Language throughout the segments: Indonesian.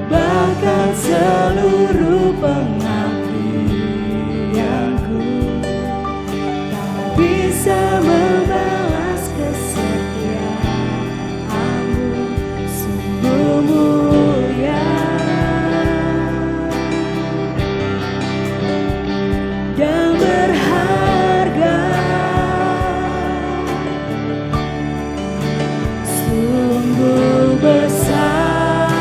bahkan seluruh pengabdianku tak bisa membalas kesetiaanmu, sungguh mulia dan berharga, sungguh besar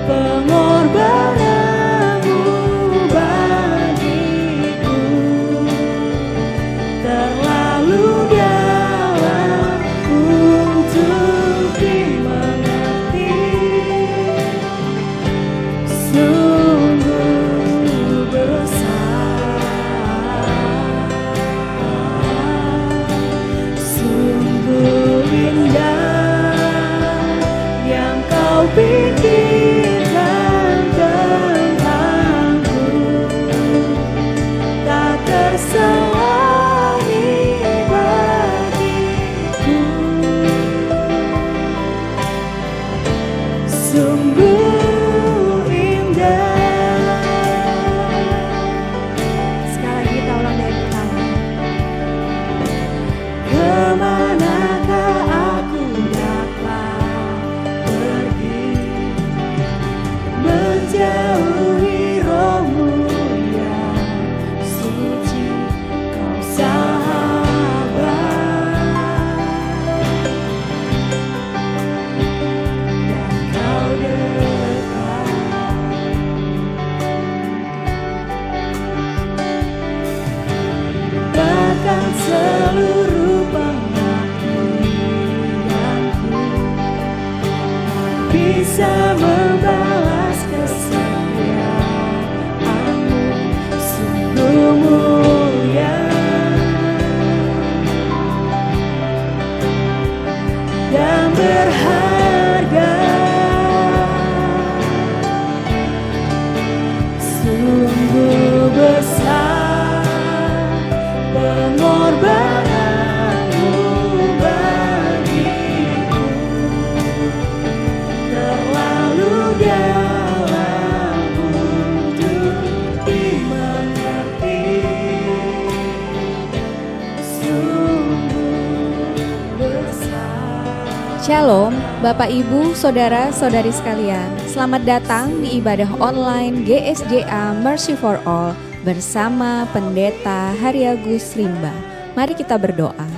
pengorbananmu bagiku, terlalu dalam untuk dimengerti, sungguh besar, sungguh indah yang kau pikirkan tentangku, tak tersalangi bagiku, sungguh indah. Sekali lagi kita ulang dari pertama. Kemanakah aku dapat pergi, menjauhi rohmu yang suci, kau sahabat dan kau dekat, bahkan seluruh pengabdianku bisa membalas kesetiaanmu, sungguh mulia dan berharga, sungguh besar pengorbananmu bagiku, terlalu dalam untuk dimengerti, sungguh besar. Shalom, Bapak Ibu, Saudara-saudari sekalian. Selamat datang di ibadah online GSJA Mercy for All bersama Pendeta Haryagus Rimba. Mari kita berdoa.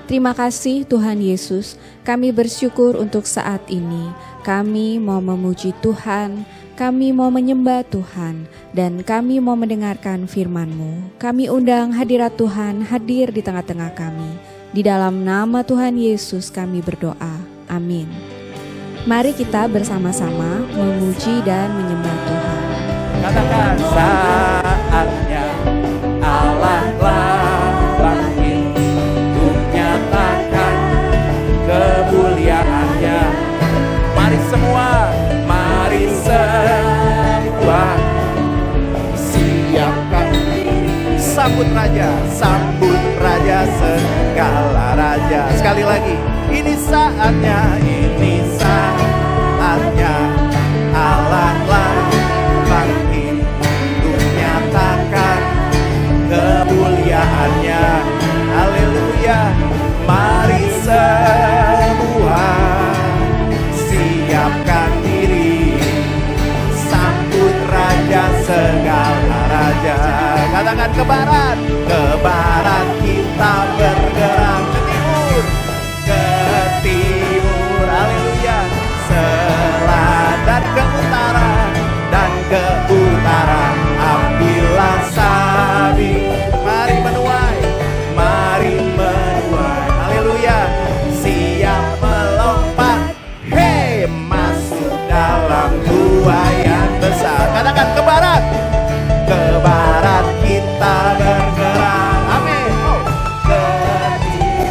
Terima kasih Tuhan Yesus, kami bersyukur untuk saat ini. Kami mau memuji Tuhan, kami mau menyembah Tuhan, dan kami mau mendengarkan firman-Mu. Kami undang hadirat Tuhan hadir di tengah-tengah kami. Di dalam nama Tuhan Yesus kami berdoa. Amin. Mari kita bersama-sama memuji dan menyembah Tuhan. Katakan saatnya Allah telah bangkit untuk nyatakan kemuliaannya. Mari semua siapkan diri, sambut raja segala raja. Sekali lagi, ini saatnya Allah telah bangkit untuk nyatakan kemuliaannya. Haleluya. Mari semua siapkan diri, sambut raja segala raja. Katakan ke barat kita bergerak, ke timur, haleluya, selatan ke utara dan ke utara. Ambillah sabit, mari menuai, haleluya, siap melompat, hei, masuk dalam buayan besar. Katakan ke barat kita bergerak, amin. Ke timur,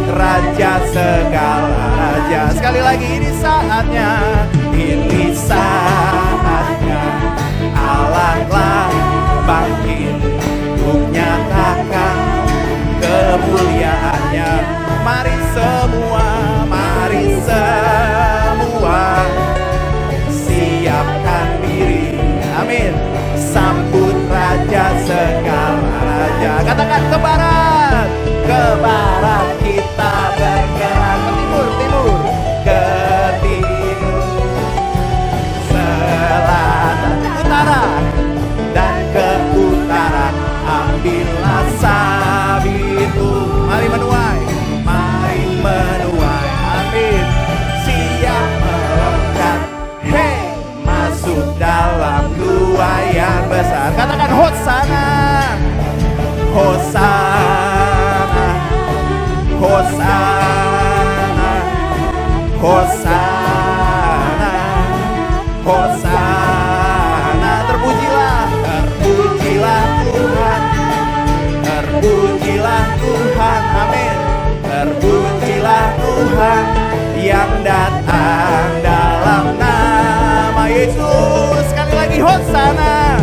Raja segala raja. Sekali lagi, ini saatnya Allah telah bangkit untuk nyatakan kemuliaannya. Mari semua siapkan diri, amin, sambut Raja segala raja. Katakan ke barat kita bergerak, ke timur, selatan, utara, dan ke utara. Ambillah sabitmu, mari menuai, amin, siap meloncat, hey, masuk dalam gua yang besar. Katakan Hosana, Hosana, Hosana, Hosana, Hosana. Terpujilah Tuhan, terpujilah Tuhan, amin. Terpujilah Tuhan yang datang dalam nama Yesus. Sekali lagi, Hosana,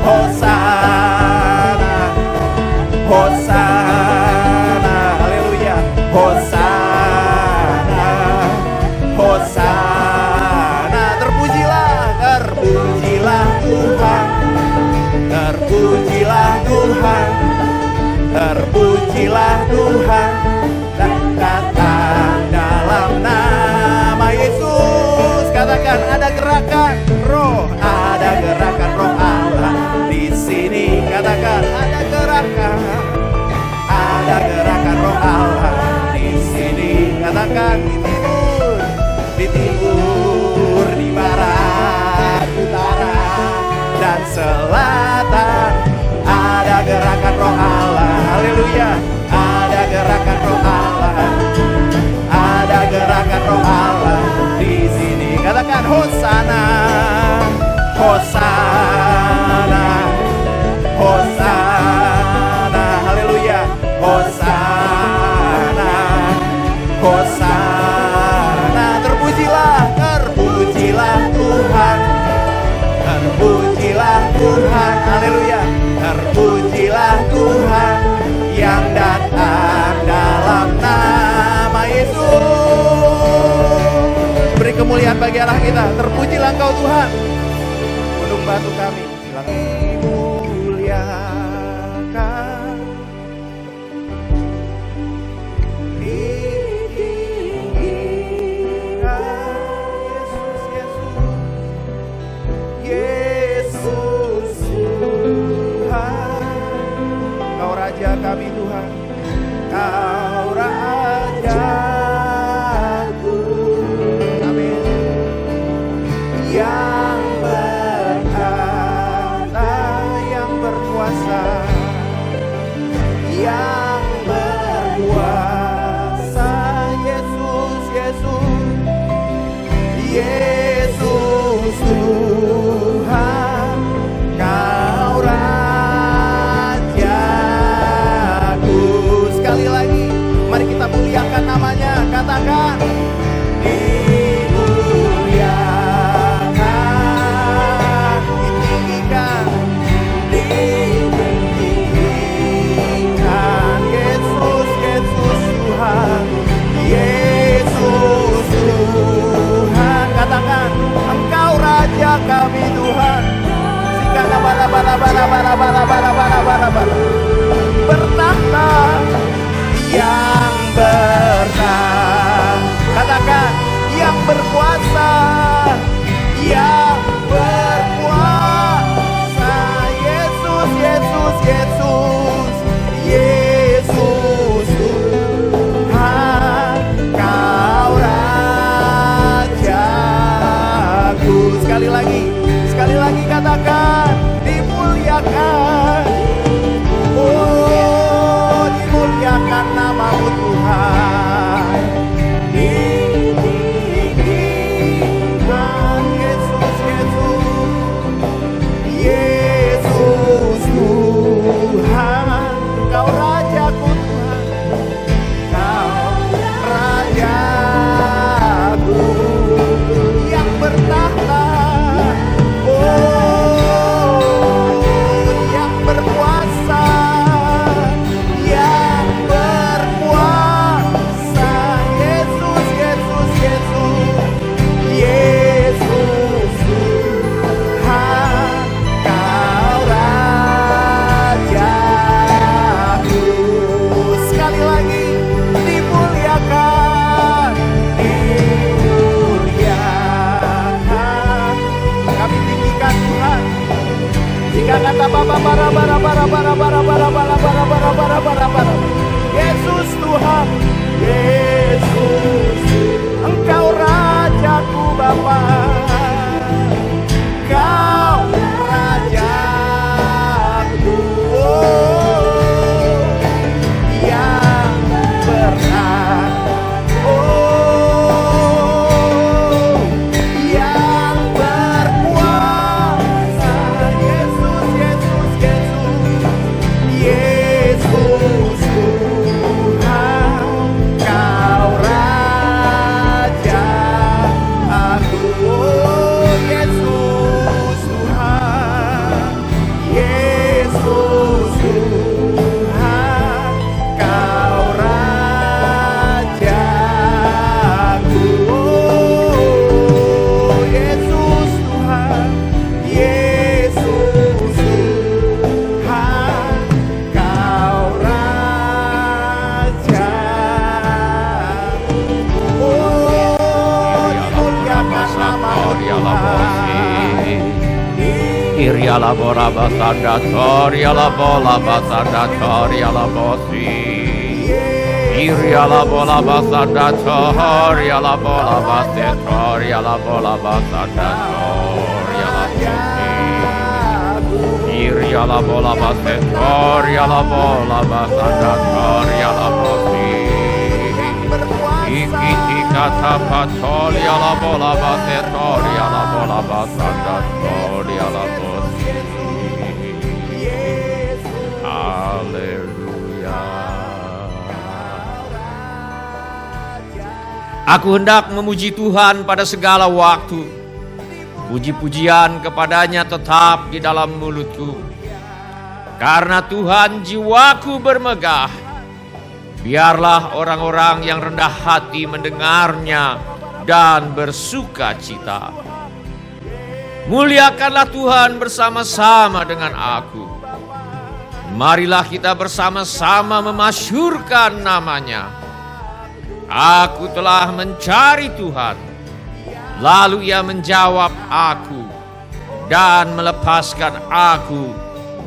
Hosana, Hosana, haleluya, Hosana, Hosana. Terpujilah Tuhan, terpujilah Tuhan, terpujilah Tuhan, dan datang dalam nama Yesus. Katakan, ada gerakan roh Allah di sini. Katakan, ada gerakan roh Allah di sini. Katakan, di timur, di barat, utara, dan selatan. Ada gerakan roh Allah, haleluya. Ada gerakan roh Allah, ada gerakan roh Allah di sini. Katakan, Hosana, Hosana, Hosana, haleluya, Hosana, Hosana. Terpujilah Tuhan, terpujilah Tuhan, haleluya. Terpujilah Tuhan yang datang dalam nama Yesus. Beri kemuliaan bagi Allah kita. Terpujilah Engkau Tuhan, gunung batu kami. Silang dimuliakan, ditinggikan. Yesus Tuhan, Kau Raja kami Tuhan, Kau Rajaku, amin, yang berhak Yesus Tuhan, Yesus, Engkau Rajaku Bapa, Engkau Rajaku, yang berhak, yang berkuasa. Yesus, Yesus, Yesus, Yesus Tuhan, Kau Raja aku. Yesus Tuhan, Yesus Tuhan, Kau Raja aku. Yesus Tuhan, Yesus Tuhan, Kau Raja. Dimuliakan nama Tuhan. Iria la bola basanda toria la bola basanda toria la bosi. Iria la bola basanda toria la bola basanda toria la bola basanda toria la bosi. Iria la bola basanda toria la bola basanda toria la bosi. Iki kata patolia la bola basanda toria la bola basanda toria la bosi. Haleluya. Aku hendak memuji Tuhan pada segala waktu. Puji-pujian kepadanya tetap di dalam mulutku. Karena Tuhan jiwaku bermegah. Biarlah orang-orang yang rendah hati mendengarnya dan bersuka cita. Muliakanlah Tuhan bersama-sama dengan aku. Marilah kita bersama-sama memasyhurkan namanya. Aku telah mencari Tuhan, lalu Ia menjawab aku dan melepaskan aku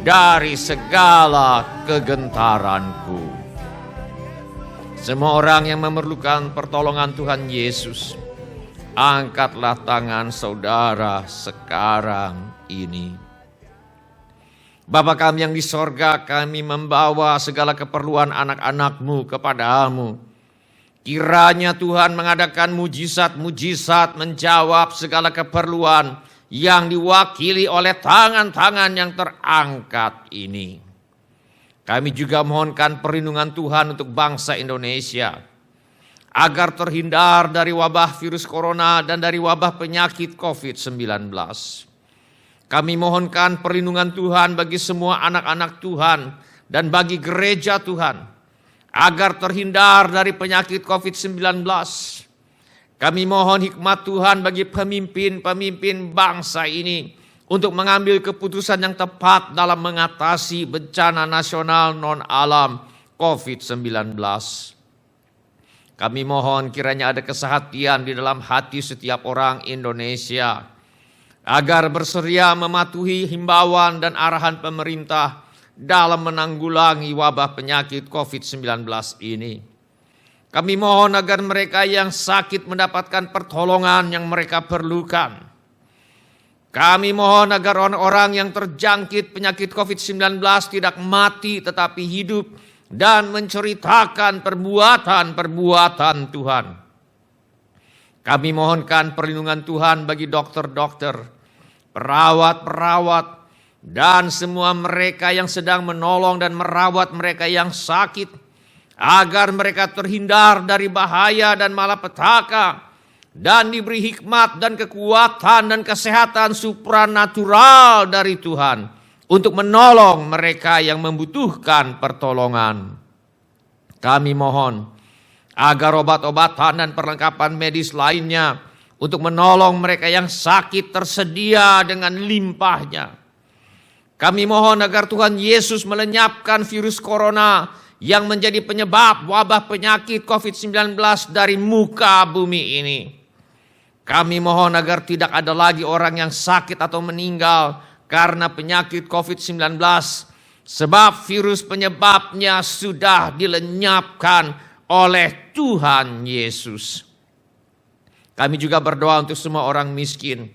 dari segala kegentaranku. Semua orang yang memerlukan pertolongan Tuhan Yesus, angkatlah tangan saudara sekarang ini. Bapa kami yang di sorga, kami membawa segala keperluan anak-anak-Mu kepadamu. Kiranya Tuhan mengadakan mujizat-mujizat menjawab segala keperluan yang diwakili oleh tangan-tangan yang terangkat ini. Kami juga mohonkan perlindungan Tuhan untuk bangsa Indonesia, agar terhindar dari wabah virus corona dan dari wabah penyakit COVID-19. Kami mohonkan perlindungan Tuhan bagi semua anak-anak Tuhan dan bagi gereja Tuhan, agar terhindar dari penyakit COVID-19. Kami mohon hikmat Tuhan bagi pemimpin-pemimpin bangsa ini untuk mengambil keputusan yang tepat dalam mengatasi bencana nasional non-alam COVID-19. Kami mohon kiranya ada kesehatian di dalam hati setiap orang Indonesia, agar bersedia mematuhi himbauan dan arahan pemerintah dalam menanggulangi wabah penyakit COVID-19 ini. Kami mohon agar mereka yang sakit mendapatkan pertolongan yang mereka perlukan. Kami mohon agar orang-orang yang terjangkit penyakit COVID-19 tidak mati tetapi hidup dan menceritakan perbuatan-perbuatan Tuhan. Kami mohonkan perlindungan Tuhan bagi dokter-dokter, perawat-perawat, dan semua mereka yang sedang menolong dan merawat mereka yang sakit, agar mereka terhindar dari bahaya dan malapetaka, dan diberi hikmat dan kekuatan dan kesehatan supranatural dari Tuhan untuk menolong mereka yang membutuhkan pertolongan. Kami mohon agar obat-obatan dan perlengkapan medis lainnya untuk menolong mereka yang sakit tersedia dengan limpahnya. Kami mohon agar Tuhan Yesus melenyapkan virus corona yang menjadi penyebab wabah penyakit COVID-19 dari muka bumi ini. Kami mohon agar tidak ada lagi orang yang sakit atau meninggal karena penyakit COVID-19, sebab virus penyebabnya sudah dilenyapkan oleh Tuhan Yesus. Kami juga berdoa untuk semua orang miskin,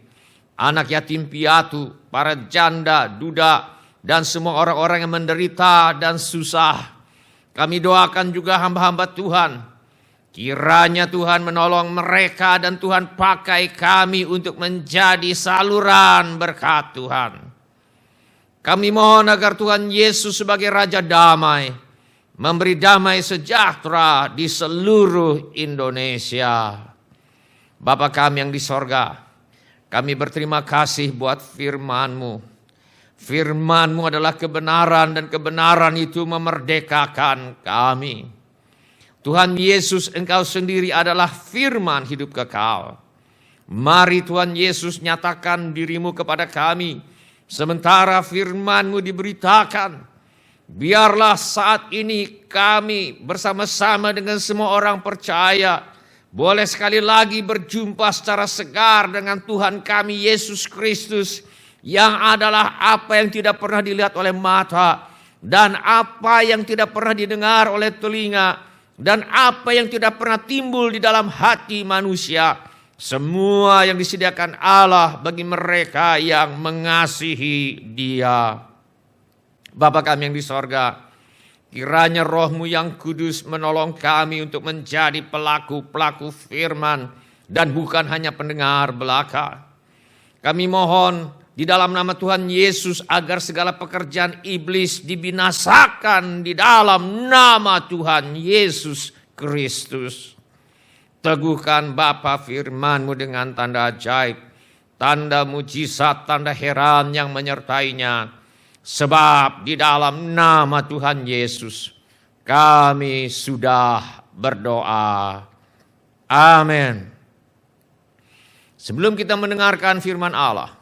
anak yatim piatu, para janda, duda, dan semua orang-orang yang menderita dan susah. Kami doakan juga hamba-hamba Tuhan. Kiranya Tuhan menolong mereka dan Tuhan pakai kami untuk menjadi saluran berkat Tuhan. Kami mohon agar Tuhan Yesus sebagai Raja Damai memberi damai sejahtera di seluruh Indonesia. Bapa kami yang di sorga, kami berterima kasih buat firman-Mu. Firman-Mu adalah kebenaran dan kebenaran itu memerdekakan kami. Tuhan Yesus, Engkau sendiri adalah firman hidup kekal. Mari Tuhan Yesus nyatakan diri-Mu kepada kami. Sementara firman-Mu diberitakan, biarlah saat ini kami bersama-sama dengan semua orang percaya boleh sekali lagi berjumpa secara segar dengan Tuhan kami Yesus Kristus, yang adalah apa yang tidak pernah dilihat oleh mata, dan apa yang tidak pernah didengar oleh telinga, dan apa yang tidak pernah timbul di dalam hati manusia. Semua yang disediakan Allah bagi mereka yang mengasihi Dia. Bapa kami yang di sorga, kiranya Roh-Mu yang kudus menolong kami untuk menjadi pelaku-pelaku firman dan bukan hanya pendengar belaka. Kami mohon di dalam nama Tuhan Yesus agar segala pekerjaan iblis dibinasakan di dalam nama Tuhan Yesus Kristus. Teguhkan Bapa firman-Mu dengan tanda ajaib, tanda mujizat, tanda heran yang menyertainya. Sebab di dalam nama Tuhan Yesus kami sudah berdoa. Amin. Sebelum kita mendengarkan firman Allah,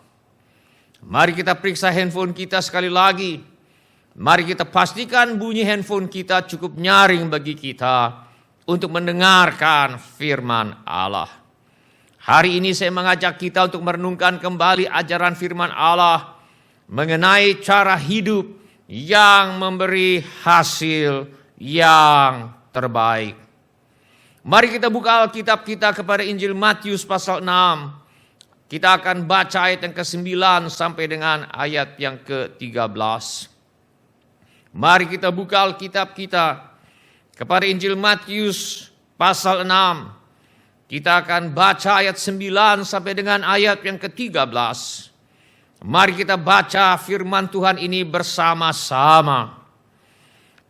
mari kita periksa handphone kita sekali lagi. Mari kita pastikan bunyi handphone kita cukup nyaring bagi kita untuk mendengarkan firman Allah. Hari ini saya mengajak kita untuk merenungkan kembali ajaran firman Allah mengenai cara hidup yang memberi hasil yang terbaik. Mari kita buka Alkitab kita kepada Injil Matius pasal 6. Kita akan baca ayat yang ke-9 sampai dengan ayat yang ke-13. Mari kita buka Alkitab kita kepada Injil Matius pasal 6. Kita akan baca ayat 9 sampai dengan ayat yang ke-13. Mari kita baca firman Tuhan ini bersama-sama.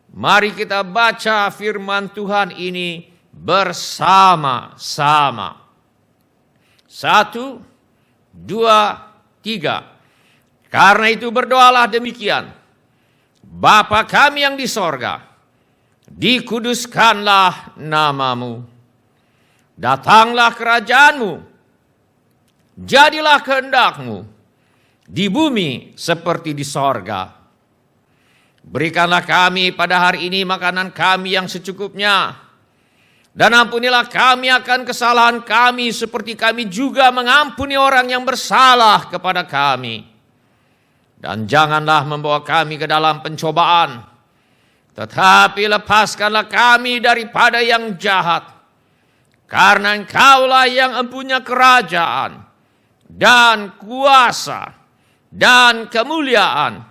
Mari kita baca firman Tuhan ini bersama-sama. 1, 2, 3. Karena itu berdoalah demikian. Bapa kami yang di sorga, dikuduskanlah nama-Mu. Datanglah kerajaan-Mu. Jadilah kehendak-Mu di bumi seperti di sorga. Berikanlah kami pada hari ini makanan kami yang secukupnya. Dan ampunilah kami akan kesalahan kami seperti kami juga mengampuni orang yang bersalah kepada kami. Dan janganlah membawa kami ke dalam pencobaan, tetapi lepaskanlah kami daripada yang jahat. Karena Engkaulah yang empunya kerajaan dan kuasa dan kemuliaan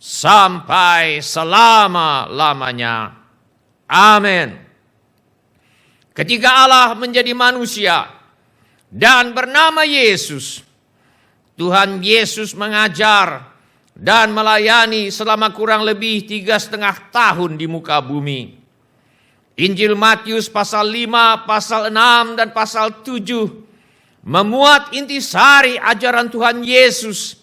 sampai selama-lamanya. Amin. Ketika Allah menjadi manusia dan bernama Yesus, Tuhan Yesus mengajar dan melayani selama kurang lebih 3,5 tahun di muka bumi. Injil Matius pasal 5, pasal 6, dan pasal 7 memuat intisari ajaran Tuhan Yesus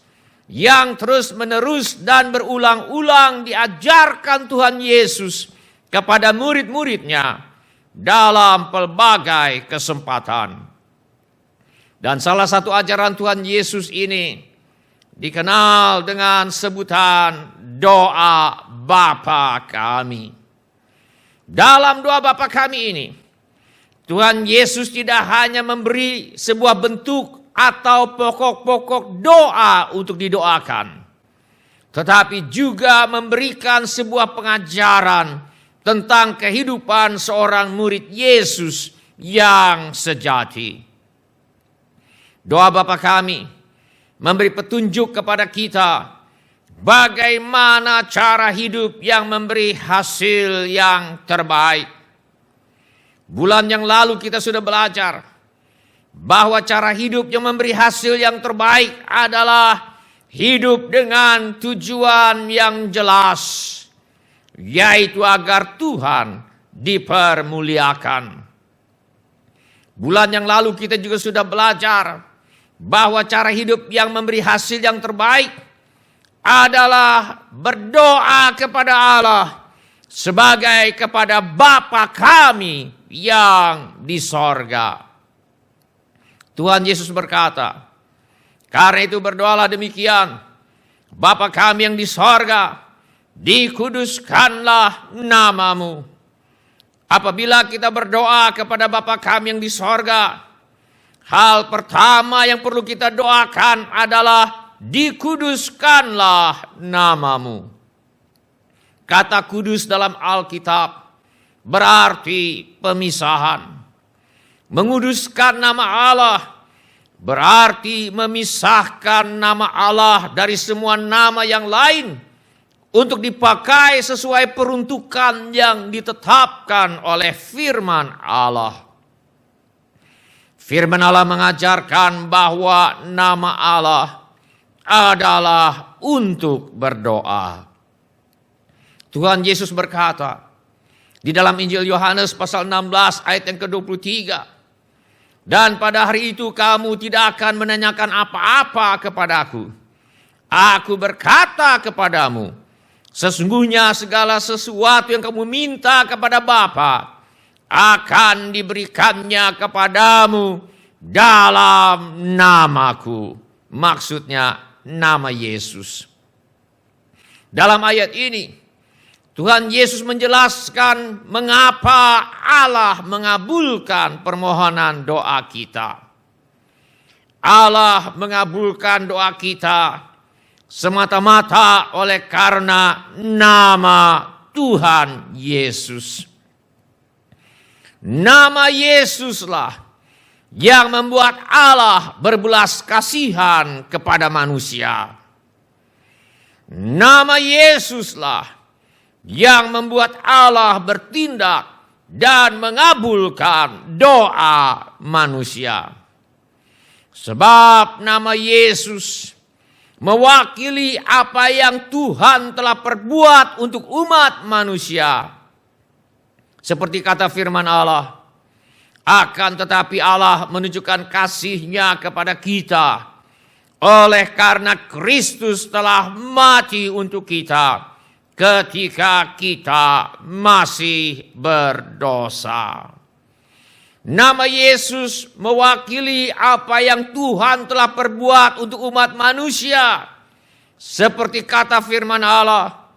yang terus-menerus dan berulang-ulang diajarkan Tuhan Yesus kepada murid-muridnya dalam pelbagai kesempatan. Dan salah satu ajaran Tuhan Yesus ini dikenal dengan sebutan doa Bapa kami. Dalam doa Bapa kami ini, Tuhan Yesus tidak hanya memberi sebuah bentuk atau pokok-pokok doa untuk didoakan. tetapi juga memberikan sebuah pengajaran tentang kehidupan seorang murid Yesus yang sejati. Doa Bapa kami memberi petunjuk kepada kita bagaimana cara hidup yang memberi hasil yang terbaik. Bulan yang lalu kita sudah belajar bahwa cara hidup yang memberi hasil yang terbaik adalah hidup dengan tujuan yang jelas, yaitu agar Tuhan dipermuliakan. Bulan yang lalu kita juga sudah belajar bahwa cara hidup yang memberi hasil yang terbaik adalah berdoa kepada Allah sebagai kepada Bapa kami yang di sorga. Tuhan Yesus berkata, karena itu berdoalah demikian, Bapa kami yang di sorga, dikuduskanlah namamu. Apabila kita berdoa kepada Bapa kami yang di sorga, hal pertama yang perlu kita doakan adalah dikuduskanlah namamu. Kata kudus dalam Alkitab berarti pemisahan. Menguduskan nama Allah berarti memisahkan nama Allah dari semua nama yang lain untuk dipakai sesuai peruntukan yang ditetapkan oleh firman Allah. Firman Allah mengajarkan bahwa nama Allah adalah untuk berdoa. Tuhan Yesus berkata di dalam Injil Yohanes pasal 16 ayat yang ke-23, dan pada hari itu kamu tidak akan menanyakan apa-apa kepadaku. Aku berkata kepadamu, sesungguhnya segala sesuatu yang kamu minta kepada Bapa akan diberikannya kepadamu dalam namaku. Maksudnya nama Yesus. Dalam ayat ini Tuhan Yesus menjelaskan mengapa Allah mengabulkan permohonan doa kita. Allah mengabulkan doa kita semata-mata oleh karena nama Tuhan Yesus. Nama Yesuslah yang membuat Allah berbelas kasihan kepada manusia. Nama Yesuslah yang membuat Allah bertindak dan mengabulkan doa manusia. Sebab nama Yesus mewakili apa yang Tuhan telah perbuat untuk umat manusia. Seperti kata firman Allah, akan tetapi Allah menunjukkan kasih-Nya kepada kita oleh karena Kristus telah mati untuk kita ketika kita masih berdosa. Nama Yesus mewakili apa yang Tuhan telah perbuat untuk umat manusia. Seperti kata firman Allah,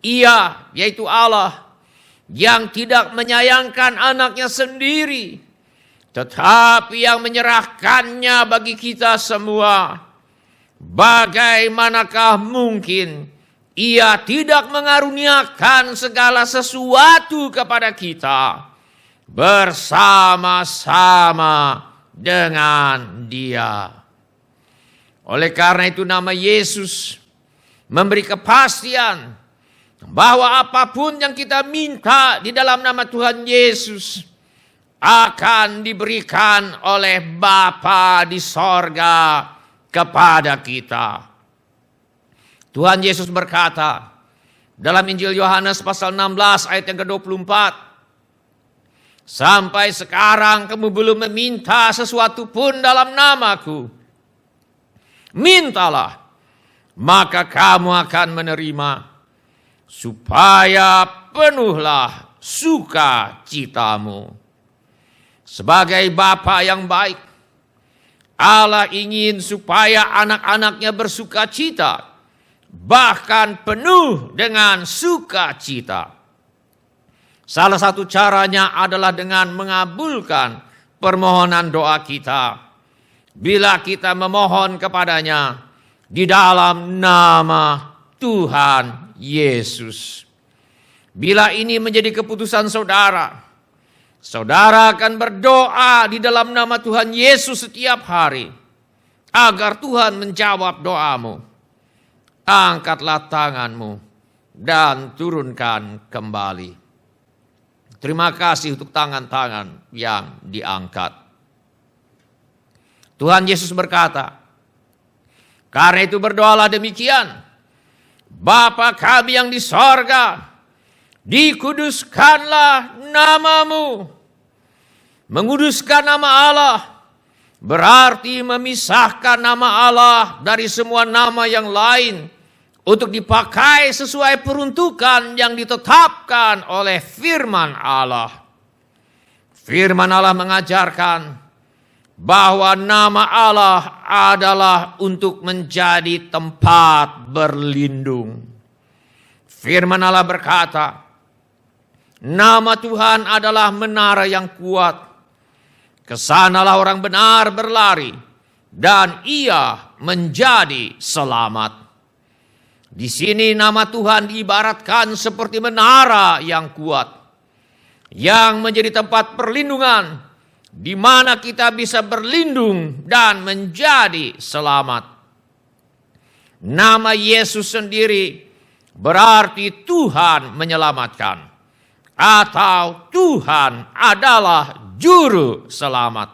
Ia, yaitu Allah, yang tidak menyayangkan anaknya sendiri, tetapi yang menyerahkannya bagi kita semua. Bagaimanakah mungkin Ia tidak mengaruniakan segala sesuatu kepada kita bersama-sama dengan Dia. Oleh karena itu nama Yesus memberi kepastian bahwa apapun yang kita minta di dalam nama Tuhan Yesus akan diberikan oleh Bapa di sorga kepada kita. Tuhan Yesus berkata dalam Injil Yohanes pasal 16 ayat yang ke-24, sampai sekarang kamu belum meminta sesuatu pun dalam namaku. Mintalah, maka kamu akan menerima, supaya penuhlah sukacitamu. Sebagai Bapa yang baik, Allah ingin supaya anak-anaknya bersukacita, bahkan penuh dengan sukacita. Salah satu caranya adalah dengan mengabulkan permohonan doa kita. Bila kita memohon kepadanya di dalam nama Tuhan Yesus. Bila ini menjadi keputusan saudara, saudara akan berdoa di dalam nama Tuhan Yesus setiap hari, agar Tuhan menjawab doamu. Angkatlah tanganmu dan turunkan kembali. Terima kasih untuk tangan-tangan yang diangkat. Tuhan Yesus berkata, karena itu berdoalah demikian, Bapa kami yang di sorga, dikuduskanlah namamu. Menguduskan nama Allah berarti memisahkan nama Allah dari semua nama yang lain untuk dipakai sesuai peruntukan yang ditetapkan oleh firman Allah. Firman Allah mengajarkan bahwa nama Allah adalah untuk menjadi tempat berlindung. Firman Allah berkata, nama Tuhan adalah menara yang kuat. Kesanalah orang benar berlari dan ia menjadi selamat. Di sini nama Tuhan diibaratkan seperti menara yang kuat, yang menjadi tempat perlindungan, di mana kita bisa berlindung dan menjadi selamat. Nama Yesus sendiri berarti Tuhan menyelamatkan, atau Tuhan adalah Juru Selamat.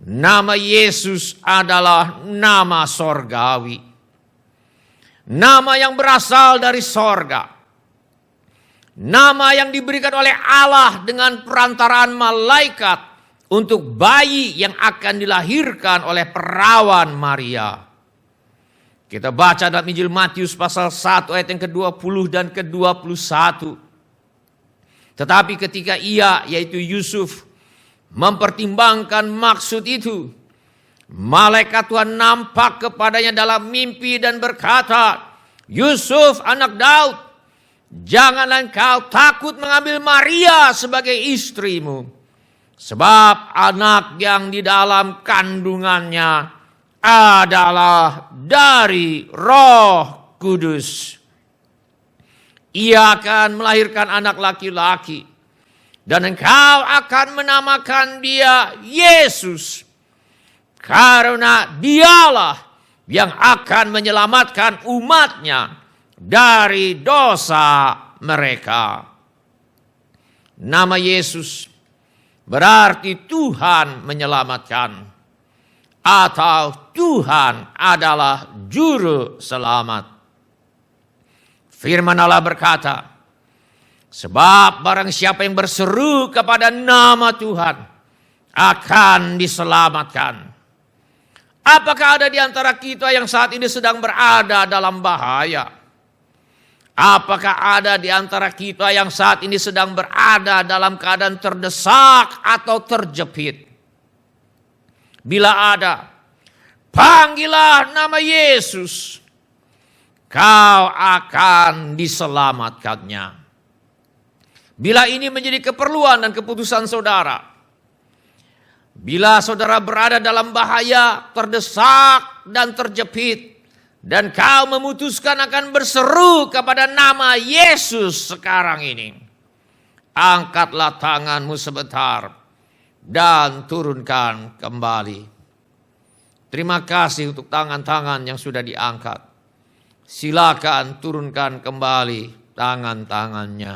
Nama Yesus adalah nama sorgawi, nama yang berasal dari sorga, nama yang diberikan oleh Allah dengan perantaraan malaikat untuk bayi yang akan dilahirkan oleh perawan Maria. Kita baca dalam Injil Matius pasal 1 ayat yang ke-20 dan ke-21. Tetapi ketika ia, yaitu Yusuf, mempertimbangkan maksud itu, malaikat Tuhan nampak kepadanya dalam mimpi dan berkata, Yusuf anak Daud, janganlah engkau takut mengambil Maria sebagai istrimu, sebab anak yang di dalam kandungannya adalah dari Roh Kudus. Ia akan melahirkan anak laki-laki, dan engkau akan menamakan dia Yesus, karena dialah yang akan menyelamatkan umatnya dari dosa mereka. Nama Yesus berarti Tuhan menyelamatkan, atau Tuhan adalah Juru Selamat. Firman Allah berkata, sebab barang siapa yang berseru kepada nama Tuhan akan diselamatkan. Apakah ada di antara kita yang saat ini sedang berada dalam bahaya? Apakah ada di antara kita yang saat ini sedang berada dalam keadaan terdesak atau terjepit? Bila ada, panggillah nama Yesus. Kau akan diselamatkannya. Bila ini menjadi keperluan dan keputusan saudara, bila saudara berada dalam bahaya, terdesak dan terjepit, dan kau memutuskan akan berseru kepada nama Yesus sekarang ini, angkatlah tanganmu sebentar dan turunkan kembali. Terima kasih untuk tangan-tangan yang sudah diangkat. Silakan turunkan kembali tangan-tangannya.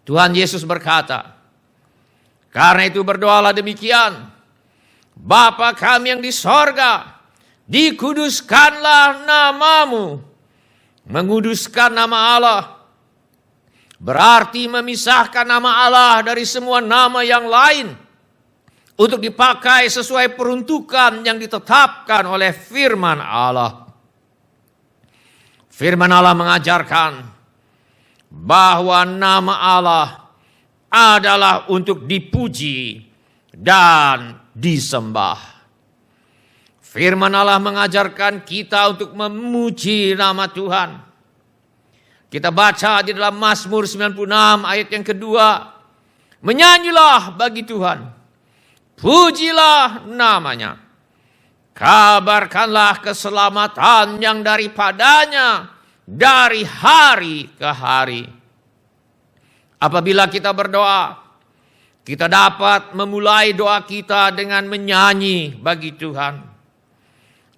Tuhan Yesus berkata, karena itu berdoalah demikian, Bapa kami yang di sorga, dikuduskanlah namamu. Menguduskan nama Allah berarti memisahkan nama Allah dari semua nama yang lain untuk dipakai sesuai peruntukan yang ditetapkan oleh firman Allah. Firman Allah mengajarkan bahwa nama Allah adalah untuk dipuji dan disembah. Firman Allah mengajarkan kita untuk memuji nama Tuhan. Kita baca di dalam Mazmur 96 ayat yang kedua, menyanyilah bagi Tuhan, pujilah namanya, Kabarkanlah keselamatan yang daripadanya dari hari ke hari. Apabila kita berdoa, kita dapat memulai doa kita dengan menyanyi bagi Tuhan.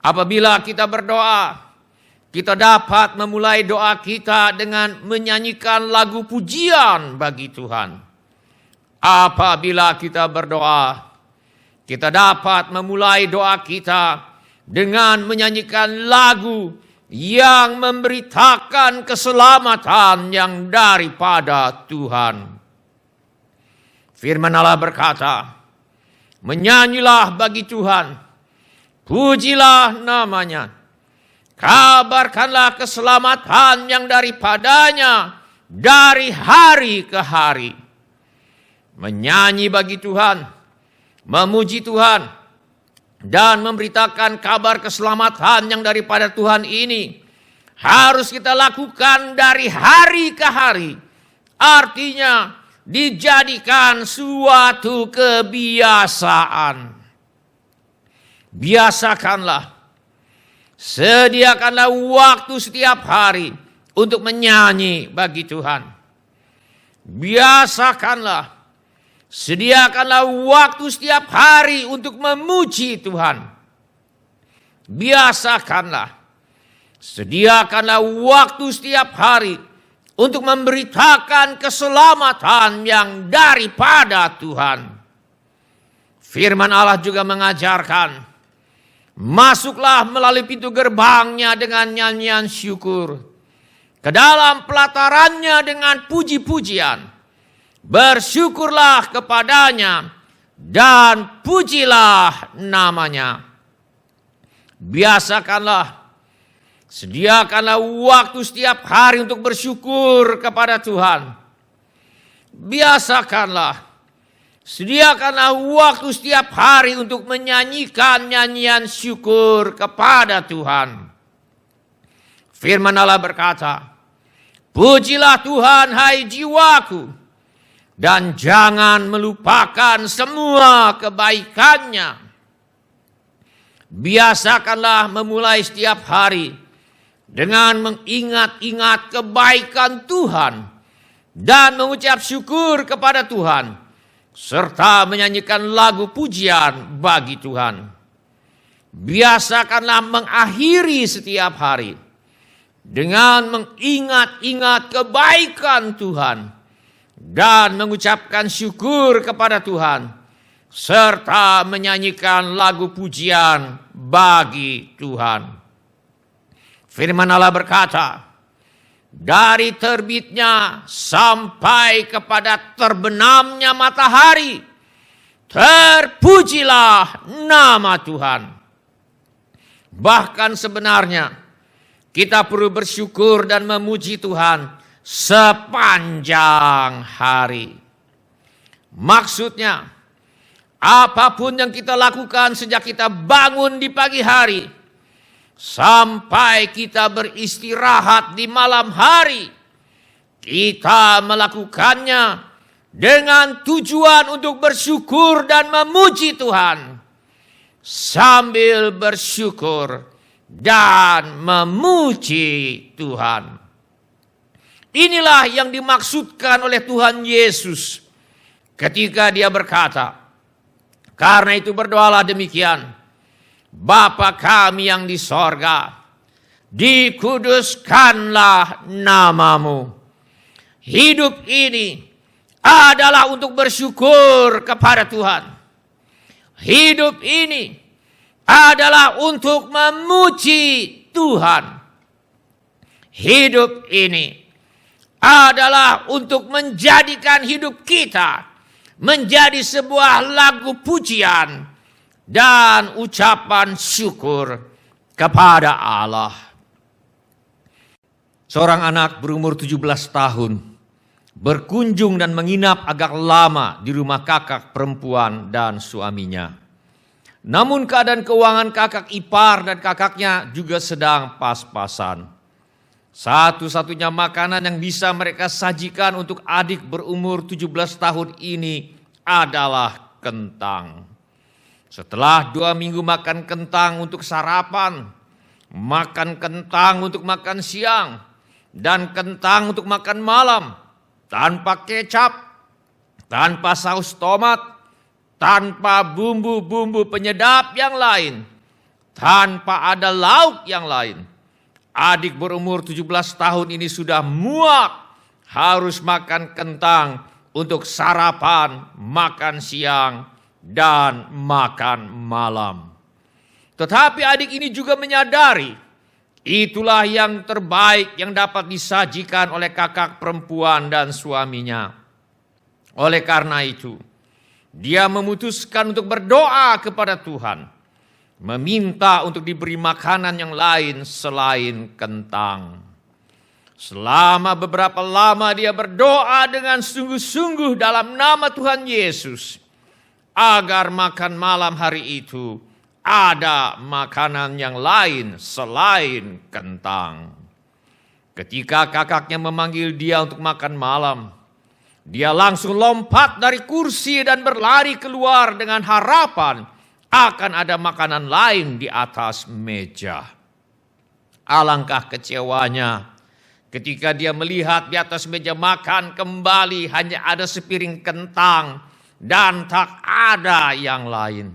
Apabila kita berdoa, kita dapat memulai doa kita dengan menyanyikan lagu pujian bagi Tuhan. Apabila kita berdoa, kita dapat memulai doa kita dengan menyanyikan lagu yang memberitakan keselamatan yang daripada Tuhan. Firman Allah berkata, menyanyilah bagi Tuhan, pujilah namanya, kabarkanlah keselamatan yang daripadanya dari hari ke hari. Menyanyi bagi Tuhan, memuji Tuhan, dan memberitakan kabar keselamatan yang daripada Tuhan ini harus kita lakukan dari hari ke hari. Artinya dijadikan suatu kebiasaan. Biasakanlah, sediakanlah waktu setiap hari untuk menyanyi bagi Tuhan. Biasakanlah, sediakanlah waktu setiap hari untuk memuji Tuhan. Biasakanlah, sediakanlah waktu setiap hari untuk memberitakan keselamatan yang daripada Tuhan. Firman Allah juga mengajarkan, masuklah melalui pintu gerbangnya dengan nyanyian syukur, ke dalam pelatarannya dengan puji-pujian. Bersyukurlah kepadanya dan pujilah namanya. Biasakanlah, sediakanlah waktu setiap hari untuk bersyukur kepada Tuhan. Biasakanlah, sediakanlah waktu setiap hari untuk menyanyikan nyanyian syukur kepada Tuhan. Firman Allah berkata, pujilah Tuhan hai jiwaku, dan jangan melupakan semua kebaikannya. Biasakanlah memulai setiap hari dengan mengingat-ingat kebaikan Tuhan dan mengucap syukur kepada Tuhan, serta menyanyikan lagu pujian bagi Tuhan. Biasakanlah mengakhiri setiap hari dengan mengingat-ingat kebaikan Tuhan dan mengucapkan syukur kepada Tuhan, serta menyanyikan lagu pujian bagi Tuhan. Firman Allah berkata, dari terbitnya sampai kepada terbenamnya matahari, terpujilah nama Tuhan. Bahkan sebenarnya kita perlu bersyukur dan memuji Tuhan sepanjang hari. Maksudnya, apapun yang kita lakukan sejak kita bangun di pagi hari sampai kita beristirahat di malam hari, kita melakukannya dengan tujuan untuk bersyukur dan memuji Tuhan. Sambil bersyukur dan memuji Tuhan. Inilah yang dimaksudkan oleh Tuhan Yesus ketika dia berkata, karena itu berdoalah demikian, Bapa kami yang di sorga, dikuduskanlah namamu. Hidup ini adalah untuk bersyukur kepada Tuhan. Hidup ini adalah untuk memuji Tuhan. Hidup ini adalah untuk menjadikan hidup kita menjadi sebuah lagu pujian dan ucapan syukur kepada Allah. Seorang anak berumur 17 tahun berkunjung dan menginap agak lama di rumah kakak perempuan dan suaminya. Namun keadaan keuangan kakak ipar dan kakaknya juga sedang pas-pasan. Satu-satunya makanan yang bisa mereka sajikan untuk adik berumur 17 tahun ini adalah kentang. Setelah 2 minggu makan kentang untuk sarapan, makan kentang untuk makan siang, dan kentang untuk makan malam, tanpa kecap, tanpa saus tomat, tanpa bumbu-bumbu penyedap yang lain, tanpa ada lauk yang lain. Adik berumur 17 tahun ini sudah muak harus makan kentang untuk sarapan, makan siang, dan makan malam. Tetapi adik ini juga menyadari itulah yang terbaik yang dapat disajikan oleh kakak perempuan dan suaminya. Oleh karena itu, dia memutuskan untuk berdoa kepada Tuhan, meminta untuk diberi makanan yang lain selain kentang. Selama beberapa lama dia berdoa dengan sungguh-sungguh dalam nama Tuhan Yesus, agar makan malam hari itu ada makanan yang lain selain kentang. Ketika kakaknya memanggil dia untuk makan malam, dia langsung lompat dari kursi dan berlari keluar dengan harapan akan ada makanan lain di atas meja. Alangkah kecewanya ketika dia melihat di atas meja makan kembali hanya ada sepiring kentang dan tak ada yang lain.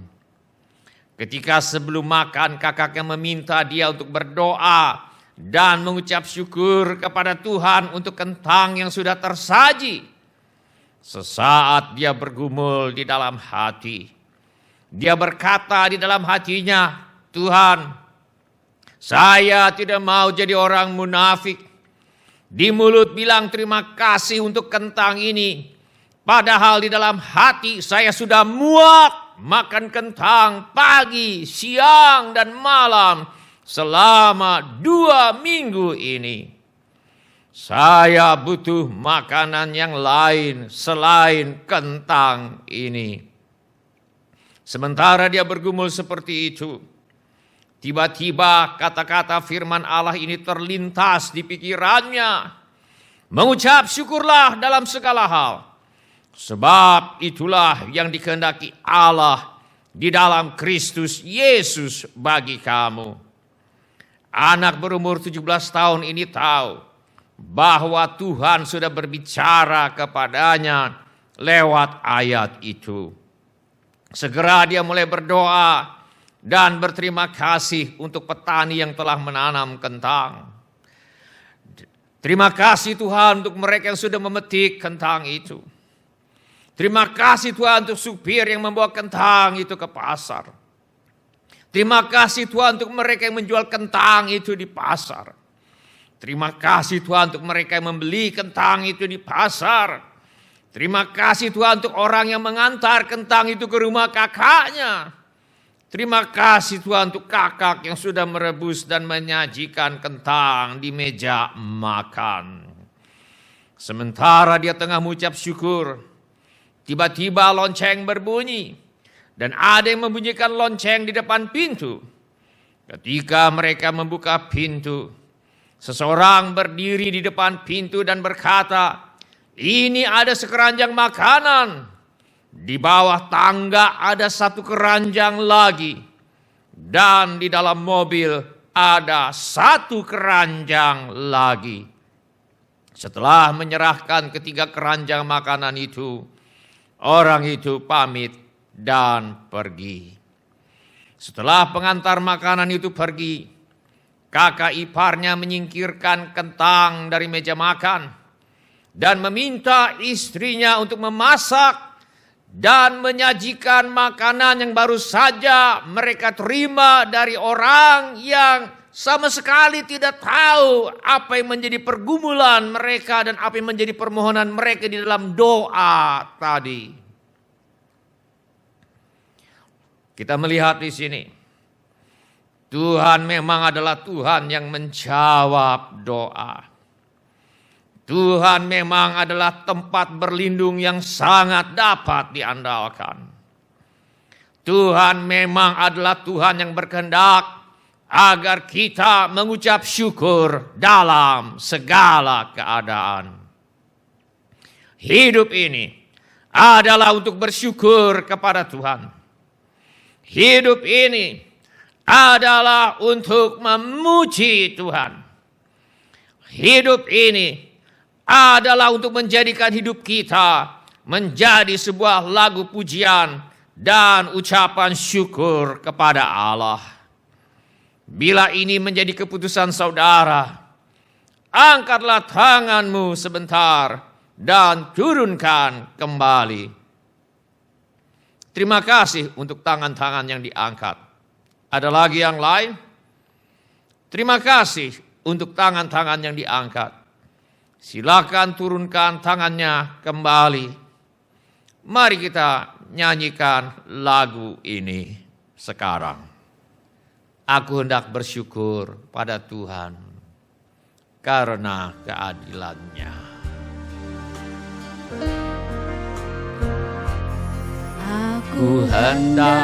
Ketika sebelum makan kakaknya meminta dia untuk berdoa dan mengucap syukur kepada Tuhan untuk kentang yang sudah tersaji. Sesaat dia bergumul di dalam hati. Dia berkata di dalam hatinya, Tuhan, saya tidak mau jadi orang munafik. Di mulut bilang terima kasih untuk kentang ini. Padahal di dalam hati saya sudah muak makan kentang pagi, siang, dan malam selama 2 minggu ini. Saya butuh makanan yang lain selain kentang ini. Sementara dia bergumul seperti itu, tiba-tiba kata-kata firman Allah ini terlintas di pikirannya. Mengucap syukurlah dalam segala hal, sebab itulah yang dikehendaki Allah di dalam Kristus Yesus bagi kamu. Anak berumur 17 tahun ini tahu bahwa Tuhan sudah berbicara kepadanya lewat ayat itu. Segera dia mulai berdoa dan berterima kasih untuk petani yang telah menanam kentang. Terima kasih Tuhan untuk mereka yang sudah memetik kentang itu. Terima kasih Tuhan untuk supir yang membawa kentang itu ke pasar. Terima kasih Tuhan untuk mereka yang menjual kentang itu di pasar. Terima kasih Tuhan untuk mereka yang membeli kentang itu di pasar. Terima kasih Tuhan untuk orang yang mengantar kentang itu ke rumah kakaknya. Terima kasih Tuhan untuk kakak yang sudah merebus dan menyajikan kentang di meja makan. Sementara dia tengah mengucap syukur, tiba-tiba lonceng berbunyi dan ada yang membunyikan lonceng di depan pintu. Ketika mereka membuka pintu, seseorang berdiri di depan pintu dan berkata, "Ini ada sekeranjang makanan. Di bawah tangga ada 1 keranjang lagi. Dan di dalam mobil ada 1 keranjang lagi." Setelah menyerahkan ketiga keranjang makanan itu, orang itu pamit dan pergi. Setelah pengantar makanan itu pergi, kakak iparnya menyingkirkan kentang dari meja makan dan meminta istrinya untuk memasak dan menyajikan makanan yang baru saja mereka terima dari orang yang sama sekali tidak tahu apa yang menjadi pergumulan mereka dan apa yang menjadi permohonan mereka di dalam doa tadi. Kita melihat di sini, Tuhan memang adalah Tuhan yang menjawab doa. Tuhan memang adalah tempat berlindung yang sangat dapat diandalkan. Tuhan memang adalah Tuhan yang berkehendak agar kita mengucap syukur dalam segala keadaan. Hidup ini adalah untuk bersyukur kepada Tuhan. Hidup ini adalah untuk memuji Tuhan. Hidup ini adalah untuk menjadikan hidup kita menjadi sebuah lagu pujian dan ucapan syukur kepada Allah. Bila ini menjadi keputusan saudara, angkatlah tanganmu sebentar dan turunkan kembali. Terima kasih untuk tangan-tangan yang diangkat. Ada lagi yang lain? Terima kasih untuk tangan-tangan yang diangkat. Silakan turunkan tangannya kembali. Mari kita nyanyikan lagu ini sekarang. Aku hendak bersyukur pada Tuhan karena keadilan-Nya. Aku hendak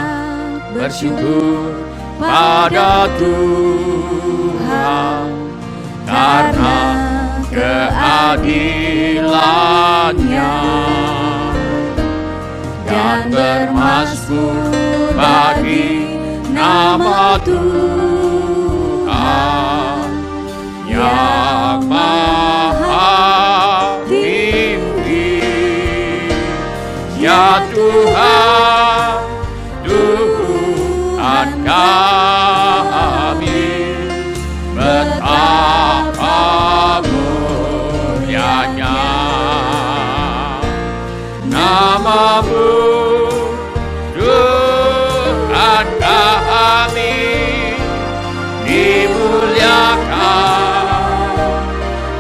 bersyukur pada Tuhan karena keadilan-Nya, dan bermasmur bagi nama Tuhan yang maha tinggi. Ya Tuhan, Tuhan kami, betapa mulianya nama-Mu, Tuhan kami, dimuliakan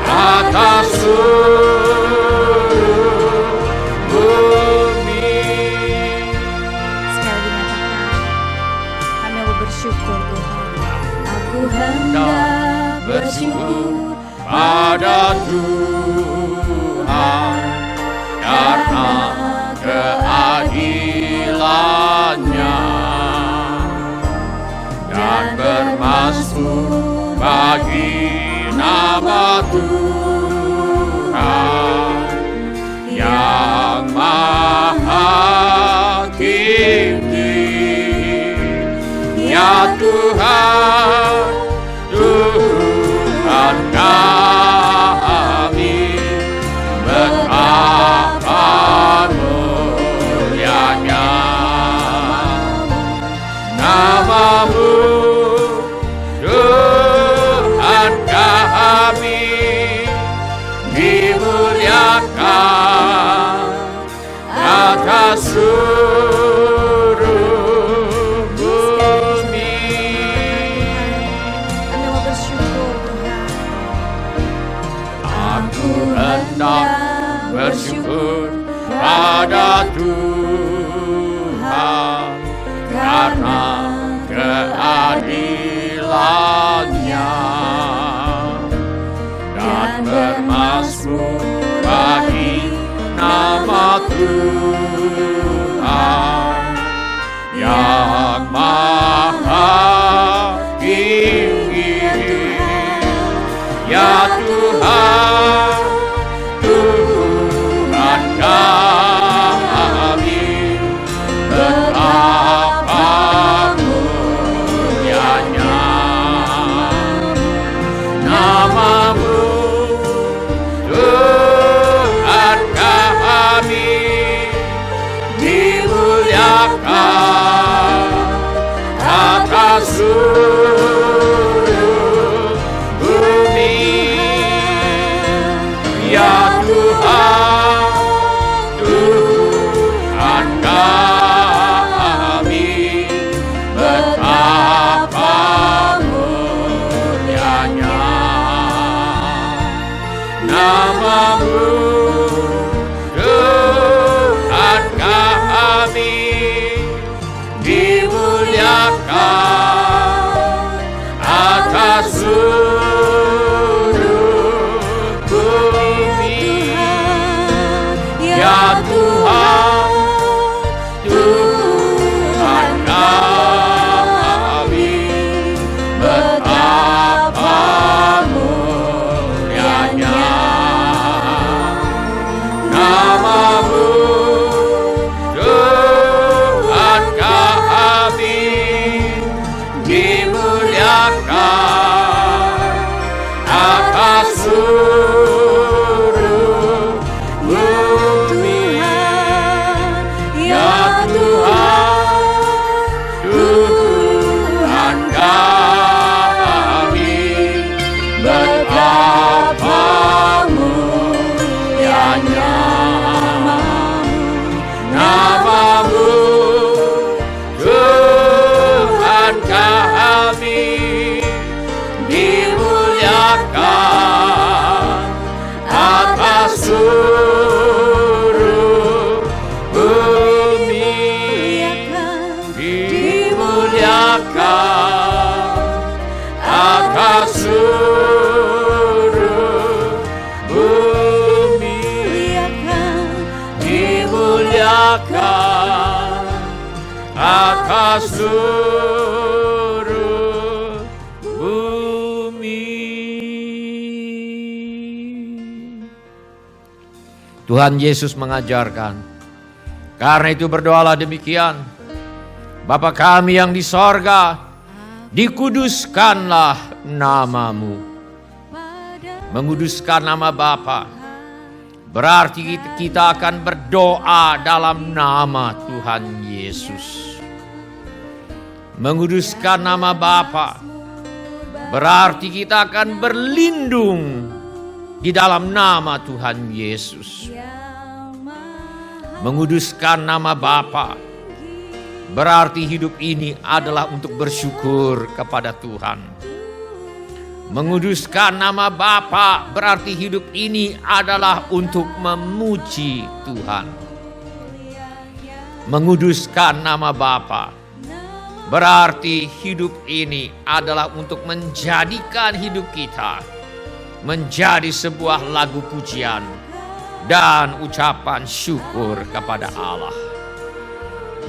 atas bersyukur pada Tuhan karena keadilan-Nya, dan bermasmur bagi nama Tuhan yang maha tinggi. Ya Tuhan, Tuhan kami, betapa mulianya nama-Mu, Tuhan kami, dimuliakan atas seluruh bumi. Kami mau bersyukur Tuhan. Aku hendak bersyukur pada Tuhan karena keadilan-Nya, dan bermasmur bagi nama Tuhan yang maha tinggi. Ya Tuhan, Tuhan kami, betapa mulianya nama-Mu, Tuhan kami, dimuliakan atas seluruh bumi. Ya Tuhan, Tuhan kami, betapa mulianya nama-Mu, Tuhan kami, dimuliakan atas seluruh bumi. Ya Tuhan, Tuhan kami, betapa mulianya seluruh bumi. Tuhan Yesus mengajarkan, karena itu berdoalah demikian: Bapa kami yang di sorga, dikuduskanlah namamu. Menguduskan nama Bapa berarti kita akan berdoa dalam nama Tuhan Yesus. Menguduskan nama Bapa berarti kita akan berlindung di dalam nama Tuhan Yesus. Menguduskan nama Bapa berarti hidup ini adalah untuk bersyukur kepada Tuhan. Menguduskan nama Bapa berarti hidup ini adalah untuk memuji Tuhan. Menguduskan nama Bapa berarti hidup ini adalah untuk menjadikan hidup kita menjadi sebuah lagu pujian dan ucapan syukur kepada Allah.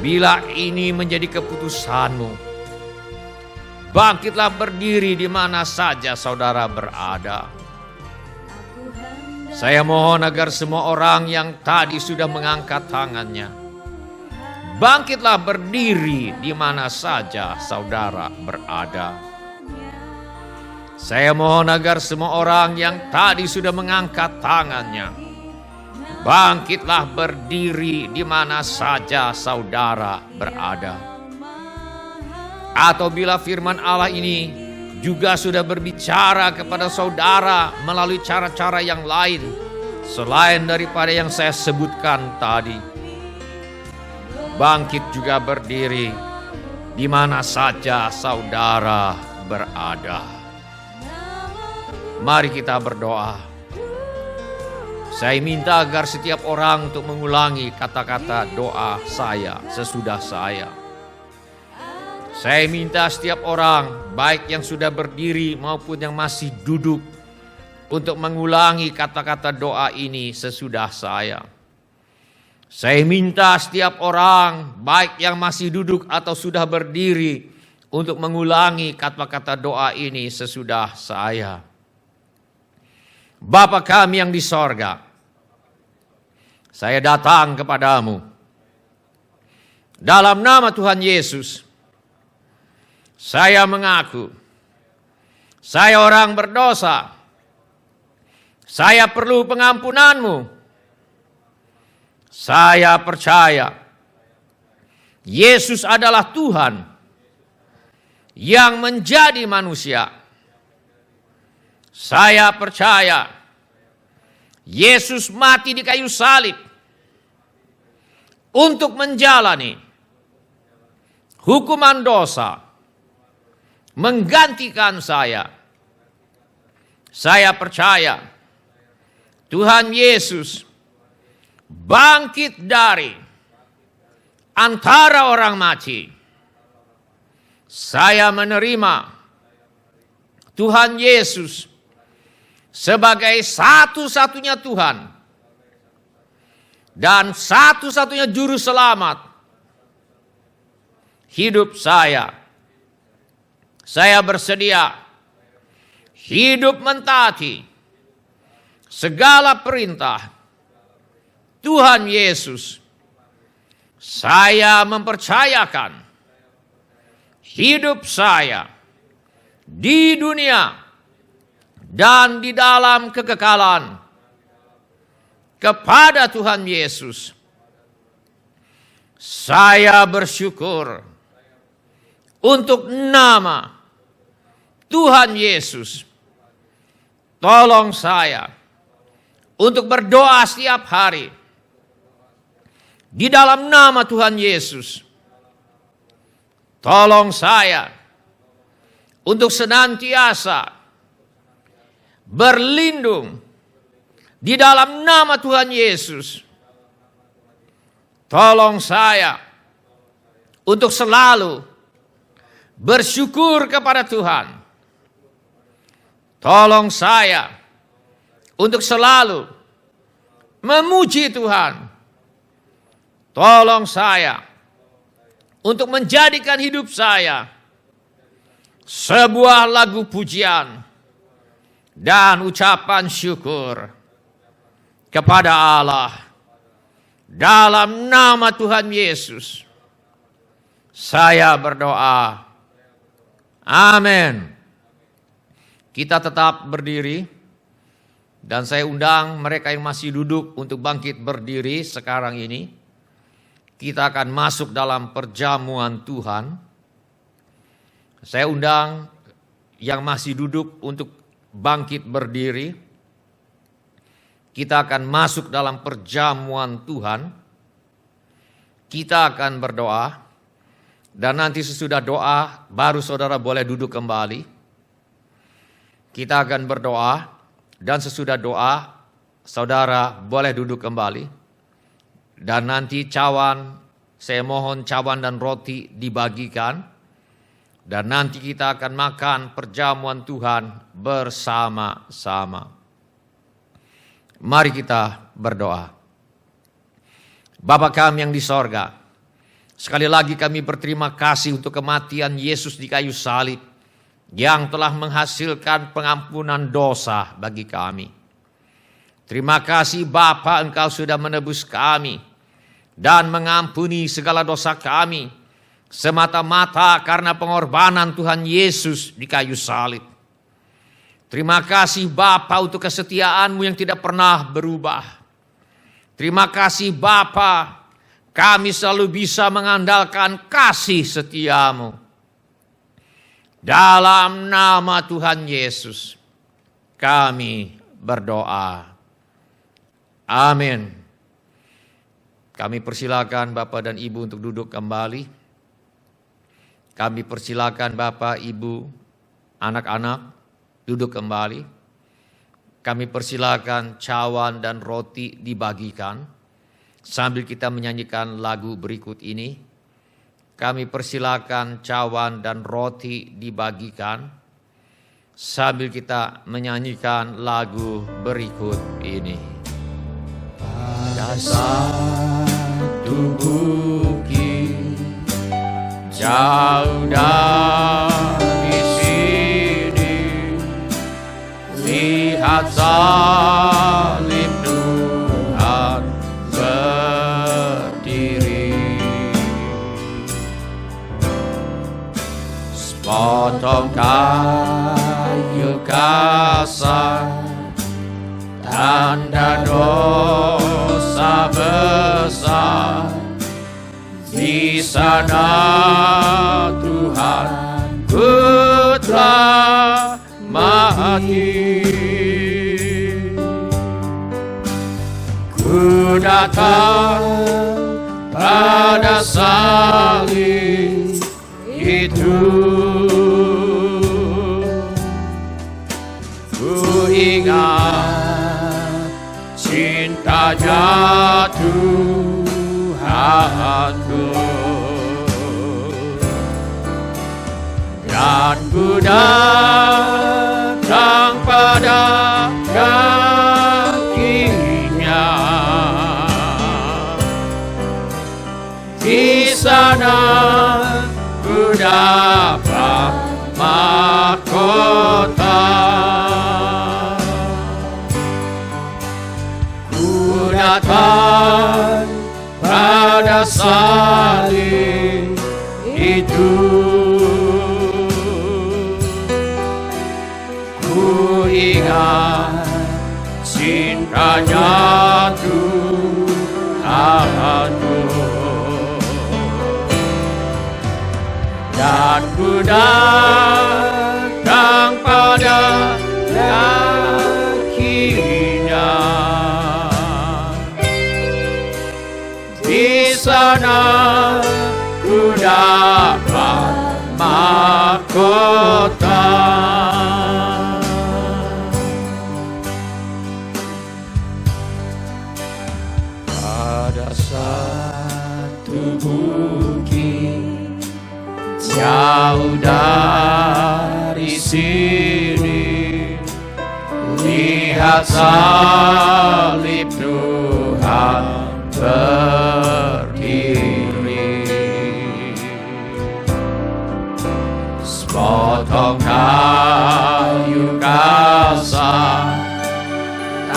Bila ini menjadi keputusanmu, bangkitlah berdiri di mana saja saudara berada. Saya mohon agar semua orang yang tadi sudah mengangkat tangannya, bangkitlah berdiri di mana saja saudara berada. Saya mohon agar semua orang yang tadi sudah mengangkat tangannya, bangkitlah berdiri di mana saja saudara berada. Atau bila firman Allah ini juga sudah berbicara kepada saudara melalui cara-cara yang lain selain daripada yang saya sebutkan tadi, bangkit juga berdiri di mana saja saudara berada. Mari kita berdoa. Saya minta agar setiap orang untuk mengulangi kata-kata doa saya sesudah saya. Saya minta setiap orang, baik yang sudah berdiri maupun yang masih duduk, untuk mengulangi kata-kata doa ini sesudah saya. Saya minta setiap orang, baik yang masih duduk atau sudah berdiri, untuk mengulangi kata-kata doa ini sesudah saya. Bapa kami yang di sorga, saya datang kepadamu dalam nama Tuhan Yesus. Saya mengaku saya orang berdosa. Saya perlu pengampunanmu. Saya percaya Yesus adalah Tuhan yang menjadi manusia. Saya percaya Yesus mati di kayu salib untuk menjalani hukuman dosa, menggantikan saya. Saya percaya Tuhan Yesus bangkit dari antara orang mati. Saya menerima Tuhan Yesus sebagai satu-satunya Tuhan dan satu-satunya juru selamat hidup saya. Saya bersedia hidup mentaati segala perintah Tuhan Yesus. Saya mempercayakan hidup saya di dunia dan di dalam kekekalan kepada Tuhan Yesus. Saya bersyukur untuk nama Tuhan Yesus. Tolong saya untuk berdoa setiap hari di dalam nama Tuhan Yesus. Tolong saya untuk senantiasa berlindung di dalam nama Tuhan Yesus. Tolong saya untuk selalu bersyukur kepada Tuhan. Tolong saya untuk selalu memuji Tuhan. Tolong saya untuk menjadikan hidup saya sebuah lagu pujian dan ucapan syukur kepada Allah. Dalam nama Tuhan Yesus, saya berdoa. Amin. Kita tetap berdiri. Dan saya undang mereka yang masih duduk untuk bangkit berdiri sekarang ini. Kita akan masuk dalam perjamuan Tuhan. Saya undang yang masih duduk untuk bangkit berdiri. Kita akan masuk dalam perjamuan Tuhan. Kita akan berdoa. Dan nanti sesudah doa baru saudara boleh duduk kembali. Kita akan berdoa. Dan sesudah doa, saudara boleh duduk kembali. Dan nanti cawan, saya mohon cawan dan roti dibagikan. Dan nanti kita akan makan perjamuan Tuhan bersama-sama. Mari kita berdoa. Bapa kami yang di sorga, sekali lagi kami berterima kasih untuk kematian Yesus di kayu salib, yang telah menghasilkan pengampunan dosa bagi kami. Terima kasih Bapa, Engkau sudah menebus kami dan mengampuni segala dosa kami semata-mata karena pengorbanan Tuhan Yesus di kayu salib. Terima kasih Bapa untuk kesetiaan-Mu yang tidak pernah berubah. Terima kasih Bapa, kami selalu bisa mengandalkan kasih setia-Mu. Dalam nama Tuhan Yesus, kami berdoa. Amin. Kami persilakan Bapak dan Ibu untuk duduk kembali. Kami persilakan Bapak, Ibu, anak-anak duduk kembali. Kami persilakan cawan dan roti dibagikan sambil kita menyanyikan lagu berikut ini. Kami persilakan cawan dan roti dibagikan sambil kita menyanyikan lagu berikut ini. Pada satu bukit jauh dari sini, lihat salib Tuhan berdiri. Potong kayu kasar, tanda dosa besar. Di sana Tuhan ku telah mati. Ku datang pada salib itu, ku ingat cintanya Tuhanku, dan ku datang pada kakinya. Di sana ku dapat mahkota. Ku datang pada salib itu, ku ingat cintanya Tuhanku, dan ku datang pada kakinya. Di sana ku dapat mahkota. Pada satu bukit jauh dari sini, lihat salib Tuhan berdiri.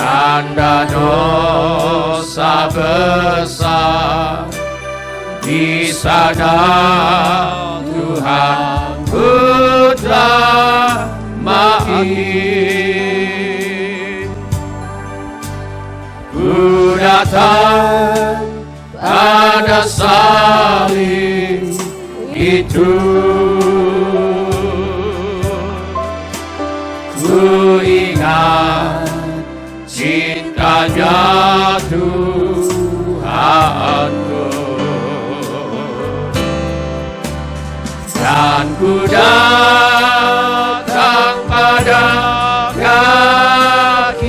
tanda dosa besar. Di sana Tuhan Putra Mahi. Ku datang pada salib itu, ku ingat cintanya Tuhanku, dan ku datang pada kakinya.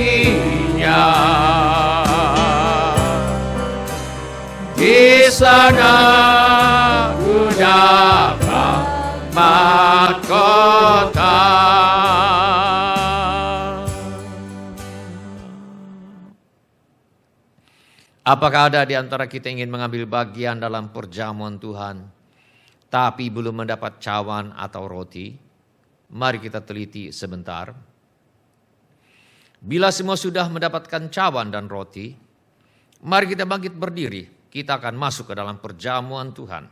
Di sana ku dapat mahkota. Apakah ada di antara kita ingin mengambil bagian dalam perjamuan Tuhan, tapi belum mendapat cawan atau roti? Mari kita teliti sebentar. Bila semua sudah mendapatkan cawan dan roti, mari kita bangkit berdiri. Kita akan masuk ke dalam perjamuan Tuhan.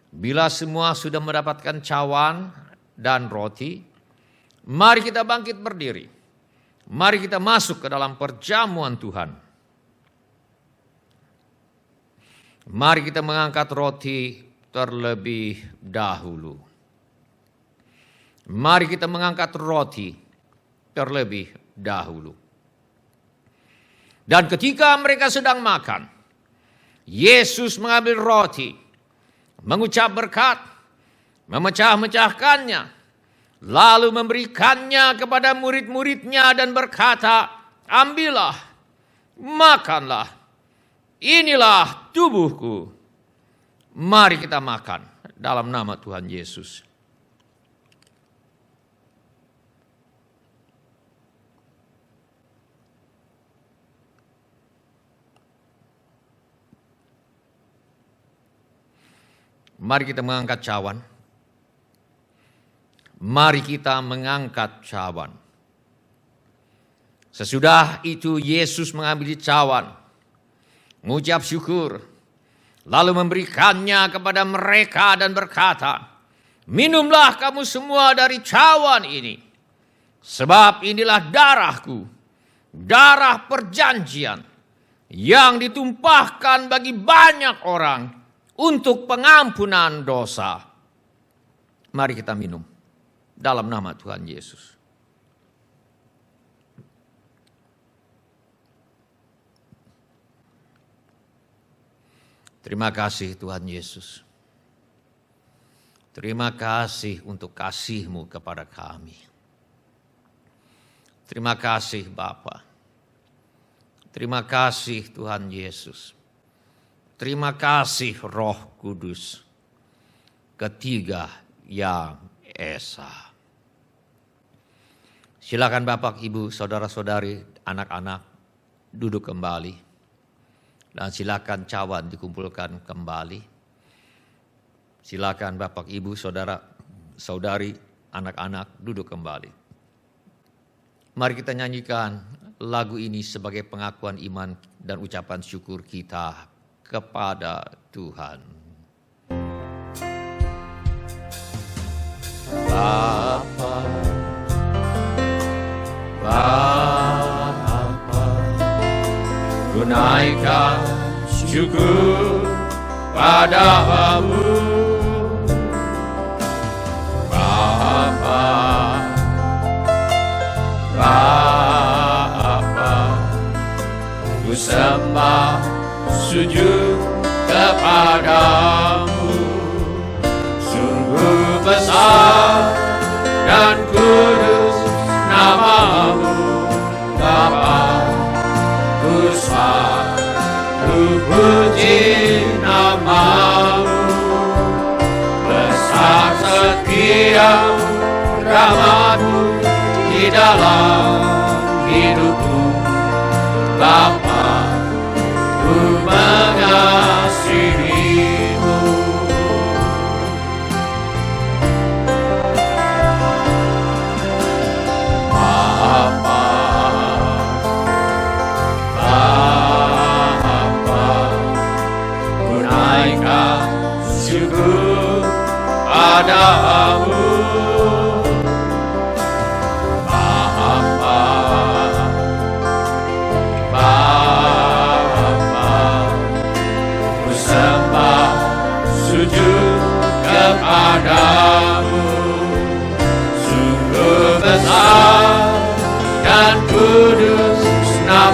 Bila semua sudah mendapatkan cawan dan roti, mari kita bangkit berdiri. Mari kita masuk ke dalam perjamuan Tuhan. Mari kita mengangkat roti terlebih dahulu. Mari kita mengangkat roti terlebih dahulu. Dan ketika mereka sedang makan, Yesus mengambil roti, mengucap berkat, memecah-mecahkannya, lalu memberikannya kepada murid-muridnya dan berkata, ambillah, makanlah, inilah tubuhku. Mari kita makan dalam nama Tuhan Yesus. Mari kita mengangkat cawan. Mari kita mengangkat cawan. Sesudah itu Yesus mengambil cawan, mengucap syukur, lalu memberikannya kepada mereka dan berkata, minumlah kamu semua dari cawan ini, sebab inilah darahku, darah perjanjian, yang ditumpahkan bagi banyak orang untuk pengampunan dosa. Mari kita minum dalam nama Tuhan Yesus. Terima kasih Tuhan Yesus. Terima kasih untuk kasih-Mu kepada kami. Terima kasih Bapa. Terima kasih Tuhan Yesus. Terima kasih Roh Kudus, Ketiga yang Esa. Silakan Bapak, Ibu, saudara-saudari, anak-anak duduk kembali. Dan silakan cawan dikumpulkan kembali. Silakan Bapak, Ibu, saudara-saudari, anak-anak duduk kembali. Mari kita nyanyikan lagu ini sebagai pengakuan iman dan ucapan syukur kita kepada Tuhan. Bapa, tunaikan syukur padamu. Bapa, ku sembah sujud kepadamu. Sungguh besar dan kudus namamu, Bapa. Ku selalu puji namamu. Besar setiap rahmat-Mu di dalam hidupku, Bapa. Ku mengasihi-Mu. Bapa,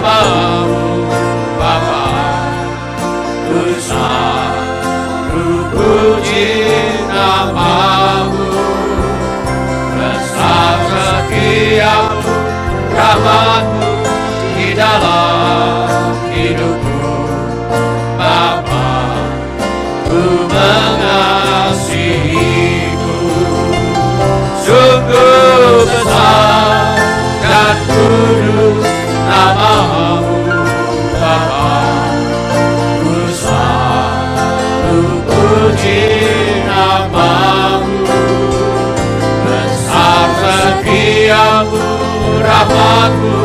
namamu Bapa, ku selalu puji namamu. Besar setiamu, rahmatmu di dalam hidupku Bapa, ku mengasihimu. Sungguh besar dan kudus namamu Bapa, ku selalu puji namamu. Besar setiamu, rahmatmu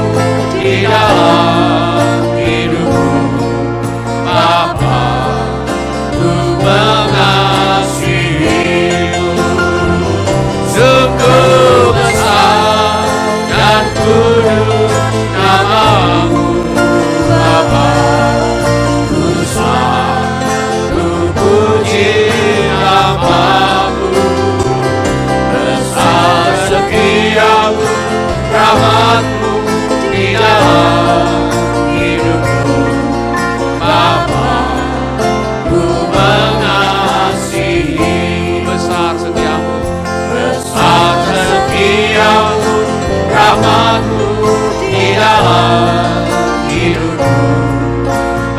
di dalam hidupku Bapa, ku mengasihimu. Sungguh besar dan kudus namamu Bapa, ku selalu puji namamu. Besar setiamu, rahmatmu di dalam hidupku Bapa, ku mengasihi. Besar setiamu, besar setiamu, rahmatmu di dalam hidupku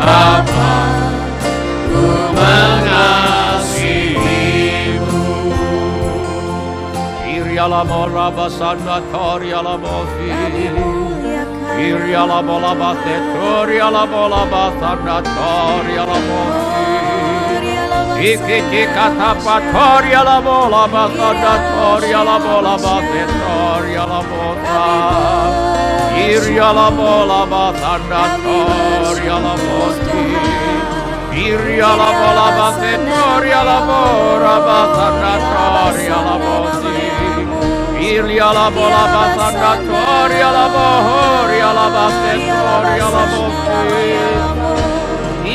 Bapa, ku mengasihimu. Iriala mola basanda toriala mofi, iriala mola bate toriala mola basanda toriala mofi. Ikiti kata patoriala mola basanda toriala mola bate toriala mola. Iriala mola basanda toriala mofi, iriala mola bate toriala mola basanda toriala mofi. Iriala mola basanda toriala mohori ala bate toriala mofi.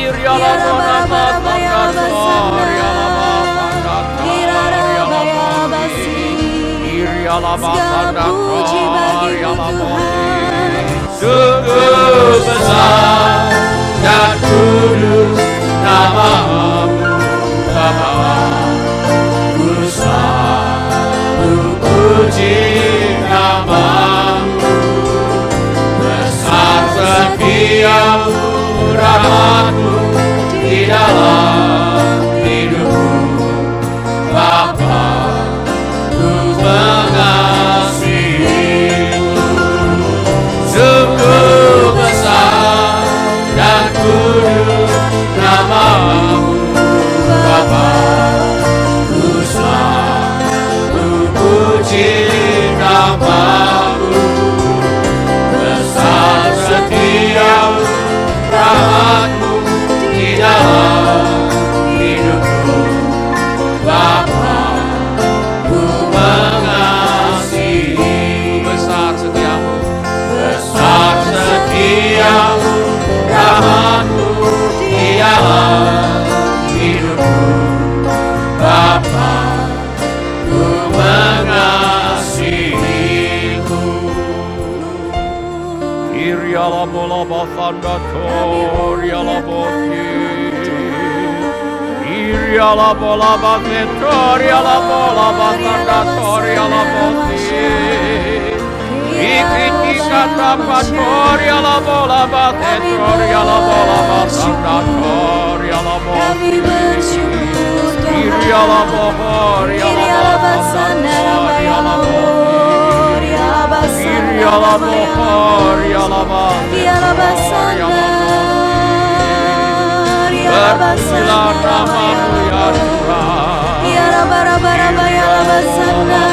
Iriala mola basanda toriala basanda toriala mofi. Iriala basanda toriala mofi. Sungguh besar dan kudus namamu Bapa, ku selalu puji namamu. Besar setiamu, rahmatmu di dalam hidupku Bapa, ku mengasihimu. Sungguh besar dan kudus namamu Bapa, ku selalu puji namamu. Besar setiamu, rahmatmu di dalam hidupku Bapa, ku mengasihi. Besar setiamu, besar setiamu, rahmatmu di dalam hidupku Bapa, ku mengasihimu. Iriala bola basanda toriala bosi, iriala bola base toriala bola basanda toriala bosi. Ikiti kata patoriala bola base toriala bola basanda toriala bosi. Iriala bohoriala basanda toriala bosi. Iriala bohoriala basanda berpujilah namamu ya Tuhan.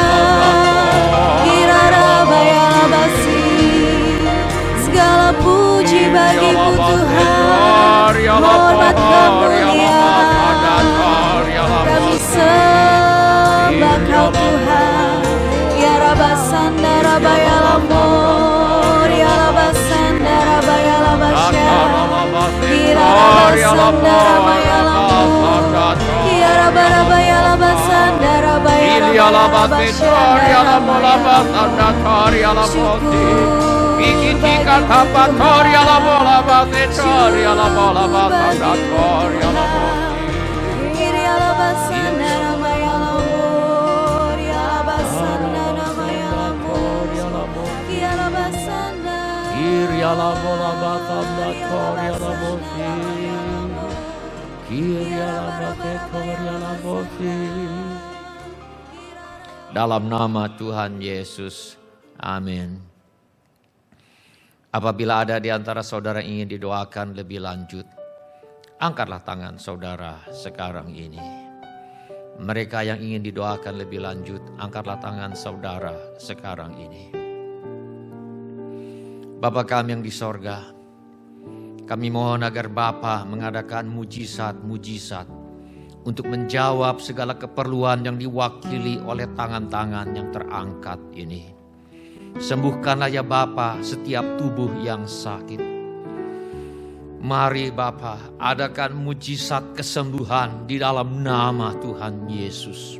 Segala puji bagimu Tuhan, hormat kemuliaan kami sembah Kau Tuhan. Ya Rabasanda Rabayala Mor, Ya Rabasanda Rabayala Basya, Ya Rabasanda Rabayala Mor, Ya Rabayala Basanda Rabayala Basya. Ikika tapatoria la bola batetoria la bola batatoria la bola. Kiria la bola batatoria la bola. Kiria la batetoria la bola. Dalam nama Tuhan Yesus. Amin. Apabila ada di antara saudara yang ingin didoakan lebih lanjut, angkatlah tangan saudara sekarang ini. Mereka yang ingin didoakan lebih lanjut, angkatlah tangan saudara sekarang ini. Bapa kami yang di sorga, kami mohon agar Bapa mengadakan mujizat-mujizat untuk menjawab segala keperluan yang diwakili oleh tangan-tangan yang terangkat ini. Sembuhkanlah ya Bapa setiap tubuh yang sakit. Mari Bapa, adakan mujizat kesembuhan di dalam nama Tuhan Yesus.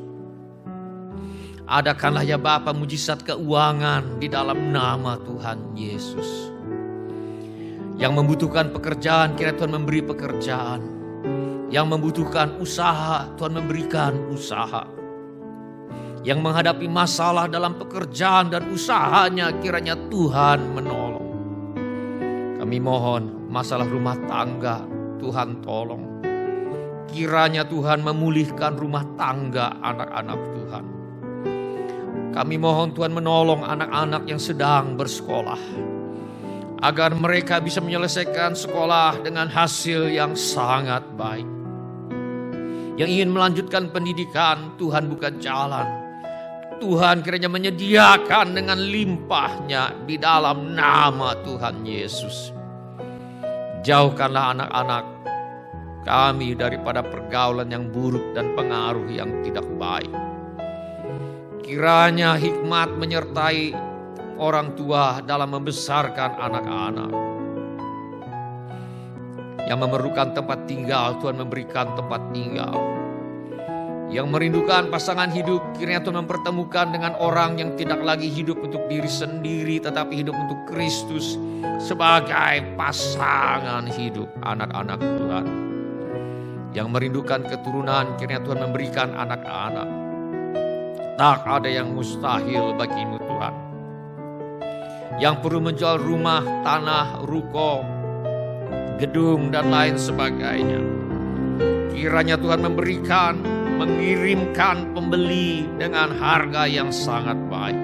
Adakanlah ya Bapa mujizat keuangan di dalam nama Tuhan Yesus. Yang membutuhkan pekerjaan, kiranya Tuhan memberi pekerjaan. Yang membutuhkan usaha, Tuhan memberikan usaha. Yang menghadapi masalah dalam pekerjaan dan usahanya, kiranya Tuhan menolong. Kami mohon masalah rumah tangga, Tuhan tolong. Kiranya Tuhan memulihkan rumah tangga anak-anak Tuhan. Kami mohon Tuhan menolong anak-anak yang sedang bersekolah, agar mereka bisa menyelesaikan sekolah dengan hasil yang sangat baik. Yang ingin melanjutkan pendidikan, Tuhan buka jalan. Tuhan kiranya menyediakan dengan limpahnya di dalam nama Tuhan Yesus. Jauhkanlah anak-anak kami daripada pergaulan yang buruk dan pengaruh yang tidak baik. Kiranya hikmat menyertai orang tua dalam membesarkan anak-anak. Yang memerlukan tempat tinggal, Tuhan memberikan tempat tinggal. Yang merindukan pasangan hidup, kiranya Tuhan mempertemukan dengan orang yang tidak lagi hidup untuk diri sendiri, tetapi hidup untuk Kristus sebagai pasangan hidup anak-anak Tuhan. Yang merindukan keturunan, kiranya Tuhan memberikan anak-anak. Tak ada yang mustahil bagimu Tuhan. Yang perlu menjual rumah, tanah, ruko, gedung dan lain sebagainya, kiranya Tuhan mengirimkan pembeli dengan harga yang sangat baik.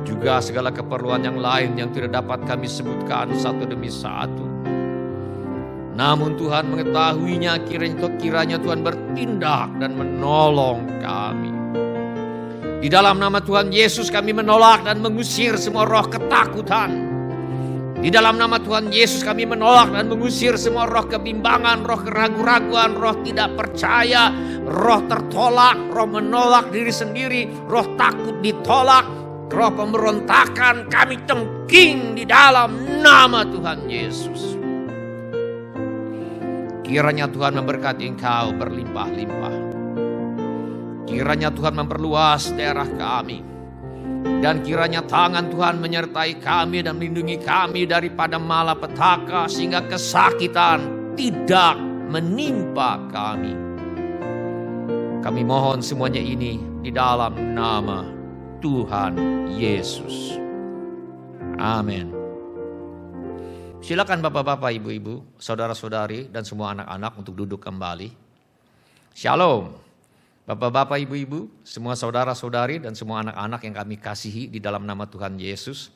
Juga segala keperluan yang lain yang tidak dapat kami sebutkan satu demi satu. Namun Tuhan mengetahuinya, kiranya Tuhan bertindak dan menolong kami. Di dalam nama Tuhan Yesus kami menolak dan mengusir semua roh ketakutan. Di dalam nama Tuhan Yesus kami menolak dan mengusir semua roh kebimbangan, roh keraguan-raguan, roh tidak percaya, roh tertolak, roh menolak diri sendiri, roh takut ditolak, roh pemberontakan kami cengking di dalam nama Tuhan Yesus. Kiranya Tuhan memberkati engkau berlimpah-limpah. Kiranya Tuhan memperluas daerah kami. Dan kiranya tangan Tuhan menyertai kami dan melindungi kami daripada malapetaka, sehingga kesakitan tidak menimpa kami. Kami mohon semuanya ini di dalam nama Tuhan Yesus. Amin. Silakan bapak-bapak, ibu-ibu, saudara-saudari dan semua anak-anak untuk duduk kembali. Shalom. Bapak-bapak, ibu-ibu, semua saudara-saudari dan semua anak-anak yang kami kasihi di dalam nama Tuhan Yesus.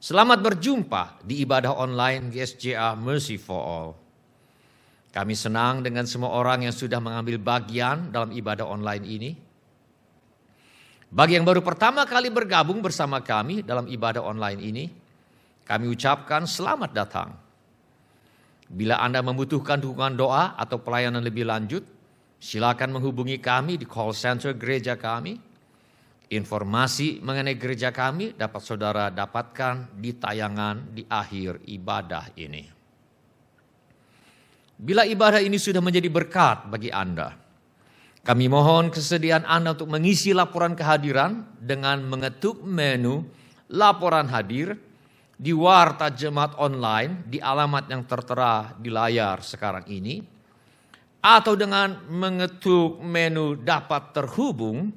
Selamat berjumpa di ibadah online GSJA Mercy for All. Kami senang dengan semua orang yang sudah mengambil bagian dalam ibadah online ini. Bagi yang baru pertama kali bergabung bersama kami dalam ibadah online ini, kami ucapkan selamat datang. Bila Anda membutuhkan dukungan doa atau pelayanan lebih lanjut, silakan menghubungi kami di call center gereja kami. Informasi mengenai gereja kami dapat saudara dapatkan di tayangan di akhir ibadah ini. Bila ibadah ini sudah menjadi berkat bagi Anda, kami mohon kesediaan Anda untuk mengisi laporan kehadiran dengan mengetuk menu laporan hadir di Warta Jemaat Online di alamat yang tertera di layar sekarang ini, atau dengan mengetuk menu dapat terhubung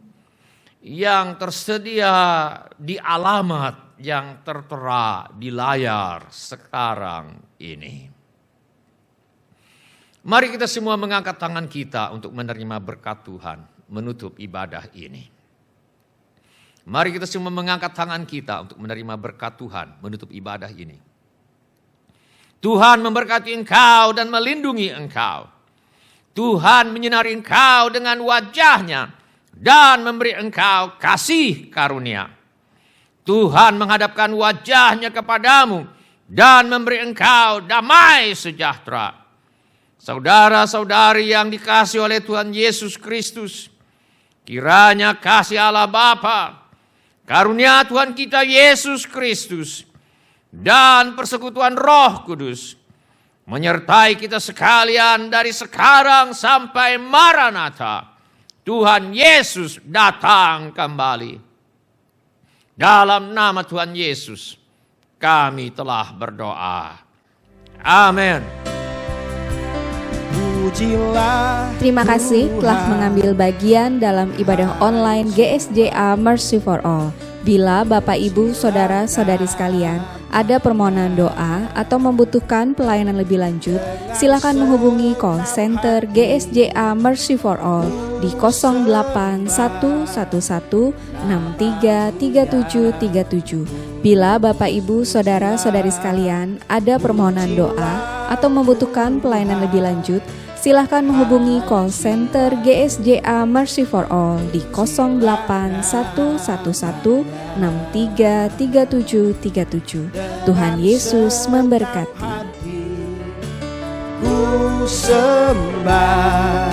yang tersedia di alamat yang tertera di layar sekarang ini. Mari kita semua mengangkat tangan kita untuk menerima berkat Tuhan menutup ibadah ini. Mari kita semua mengangkat tangan kita untuk menerima berkat Tuhan menutup ibadah ini. Tuhan memberkati engkau dan melindungi engkau. Tuhan menyinari engkau dengan wajah-Nya dan memberi engkau kasih karunia. Tuhan menghadapkan wajah-Nya kepadamu dan memberi engkau damai sejahtera. Saudara-saudari yang dikasihi oleh Tuhan Yesus Kristus, kiranya kasih Allah Bapa, karunia Tuhan kita Yesus Kristus, dan persekutuan Roh Kudus menyertai kita sekalian dari sekarang sampai Maranatha. Tuhan Yesus datang kembali. Dalam nama Tuhan Yesus kami telah berdoa. Amin. Terima kasih telah mengambil bagian dalam ibadah online GSJA Mercy for All. Bila Bapak, Ibu, Saudara-saudari sekalian ada permohonan doa atau membutuhkan pelayanan lebih lanjut, silakan menghubungi call center GSJA Mercy for All di 08111633737. Bila Bapak, Ibu, Saudara-saudari sekalian ada permohonan doa atau membutuhkan pelayanan lebih lanjut, silahkan menghubungi call center GSJA Mercy for All di 08111633737. Tuhan Yesus memberkati. Ku sembah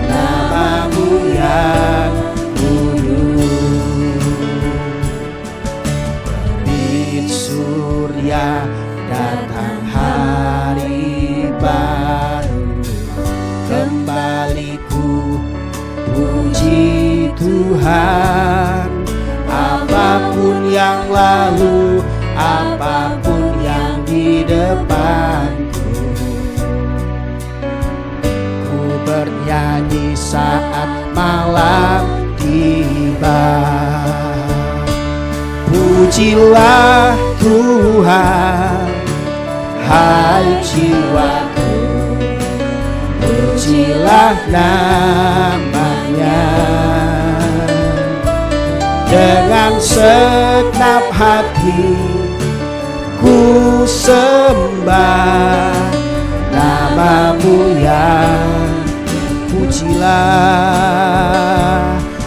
nama-Mu yang kudus. Terbit surya datang hari baru, kembali ku puji Tuhan. Apapun yang lalu, apapun yang di depanku, ku bernyanyi saat malam tiba. Pujilah Tuhan, hai jiwaku, pujilah nama-Nya. Dengan segenap hati ku sembah nama-Mu yang pujilah,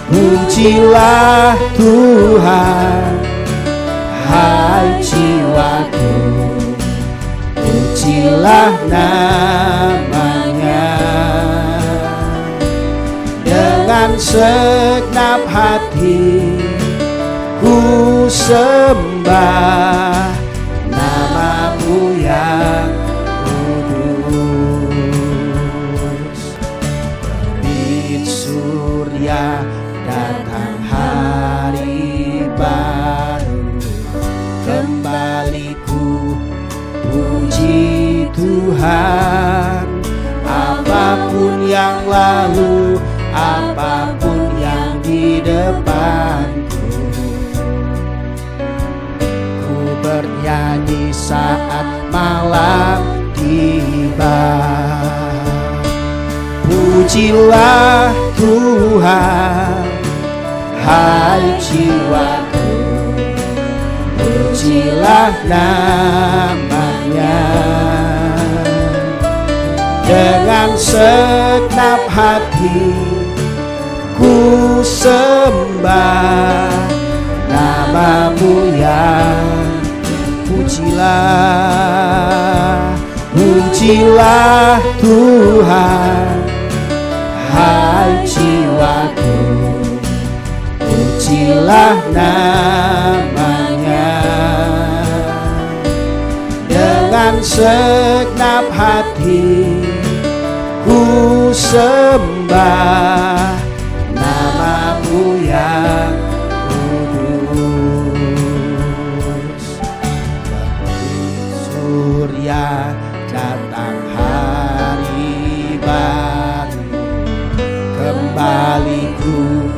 pujilah Tuhan, hai jiwaku, pujilah nama-Nya. Dengan segenap hati ku sembah nama-Mu yang kudus. Terbit surya datang hari baru, kembali ku puji Tuhan. Apapun yang lalu, apapun yang di depanku, ku bernyanyi saat malam tiba. Pujilah Tuhan, hai jiwaku, pujilah nama-Nya. Dengan segenap hati ku sembah nama-Mu yang pujilah, pujilah Tuhan, hai jiwaku, pujilah nama-Nya. Dengan segenap hati ku sembah nama-Mu yang kudus. ya datang hari baru. Kembali ku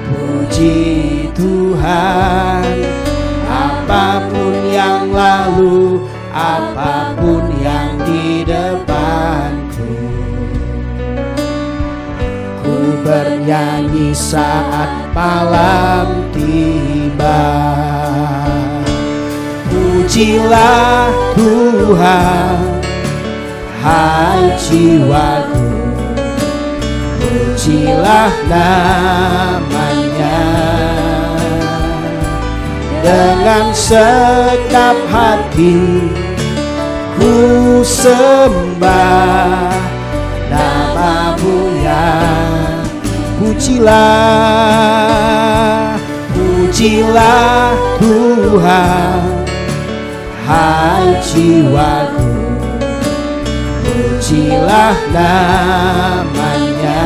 puji Tuhan, apapun yang lalu, apapun yang di depanku. Ku bernyanyi saat malam tiba. Pujilah Tuhan, hai jiwaku, pujilah namanya. Dengan segenap hati ku sembah nama-Mu ya. Pujilah, pujilah Tuhan, hai jiwaku, pujilah namanya.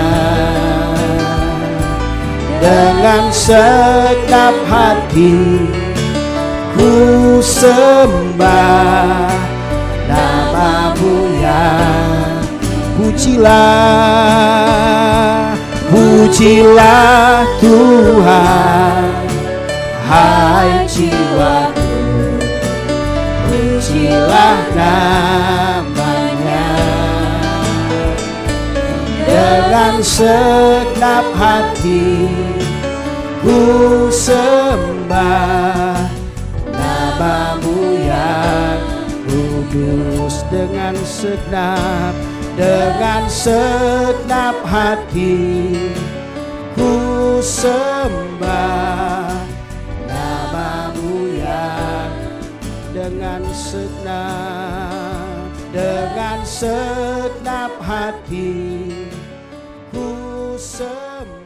Dengan segenap hati ku sembah nama-Mu ya. Pujilah, pujilah Tuhan, hai jiwaku, pujilah namanya. Dengan segenap hati ku sembah nama-Mu yang kudus. Dengan segenap hati ku sembah nama-Mu yang. Dengan segenap hati ku sembah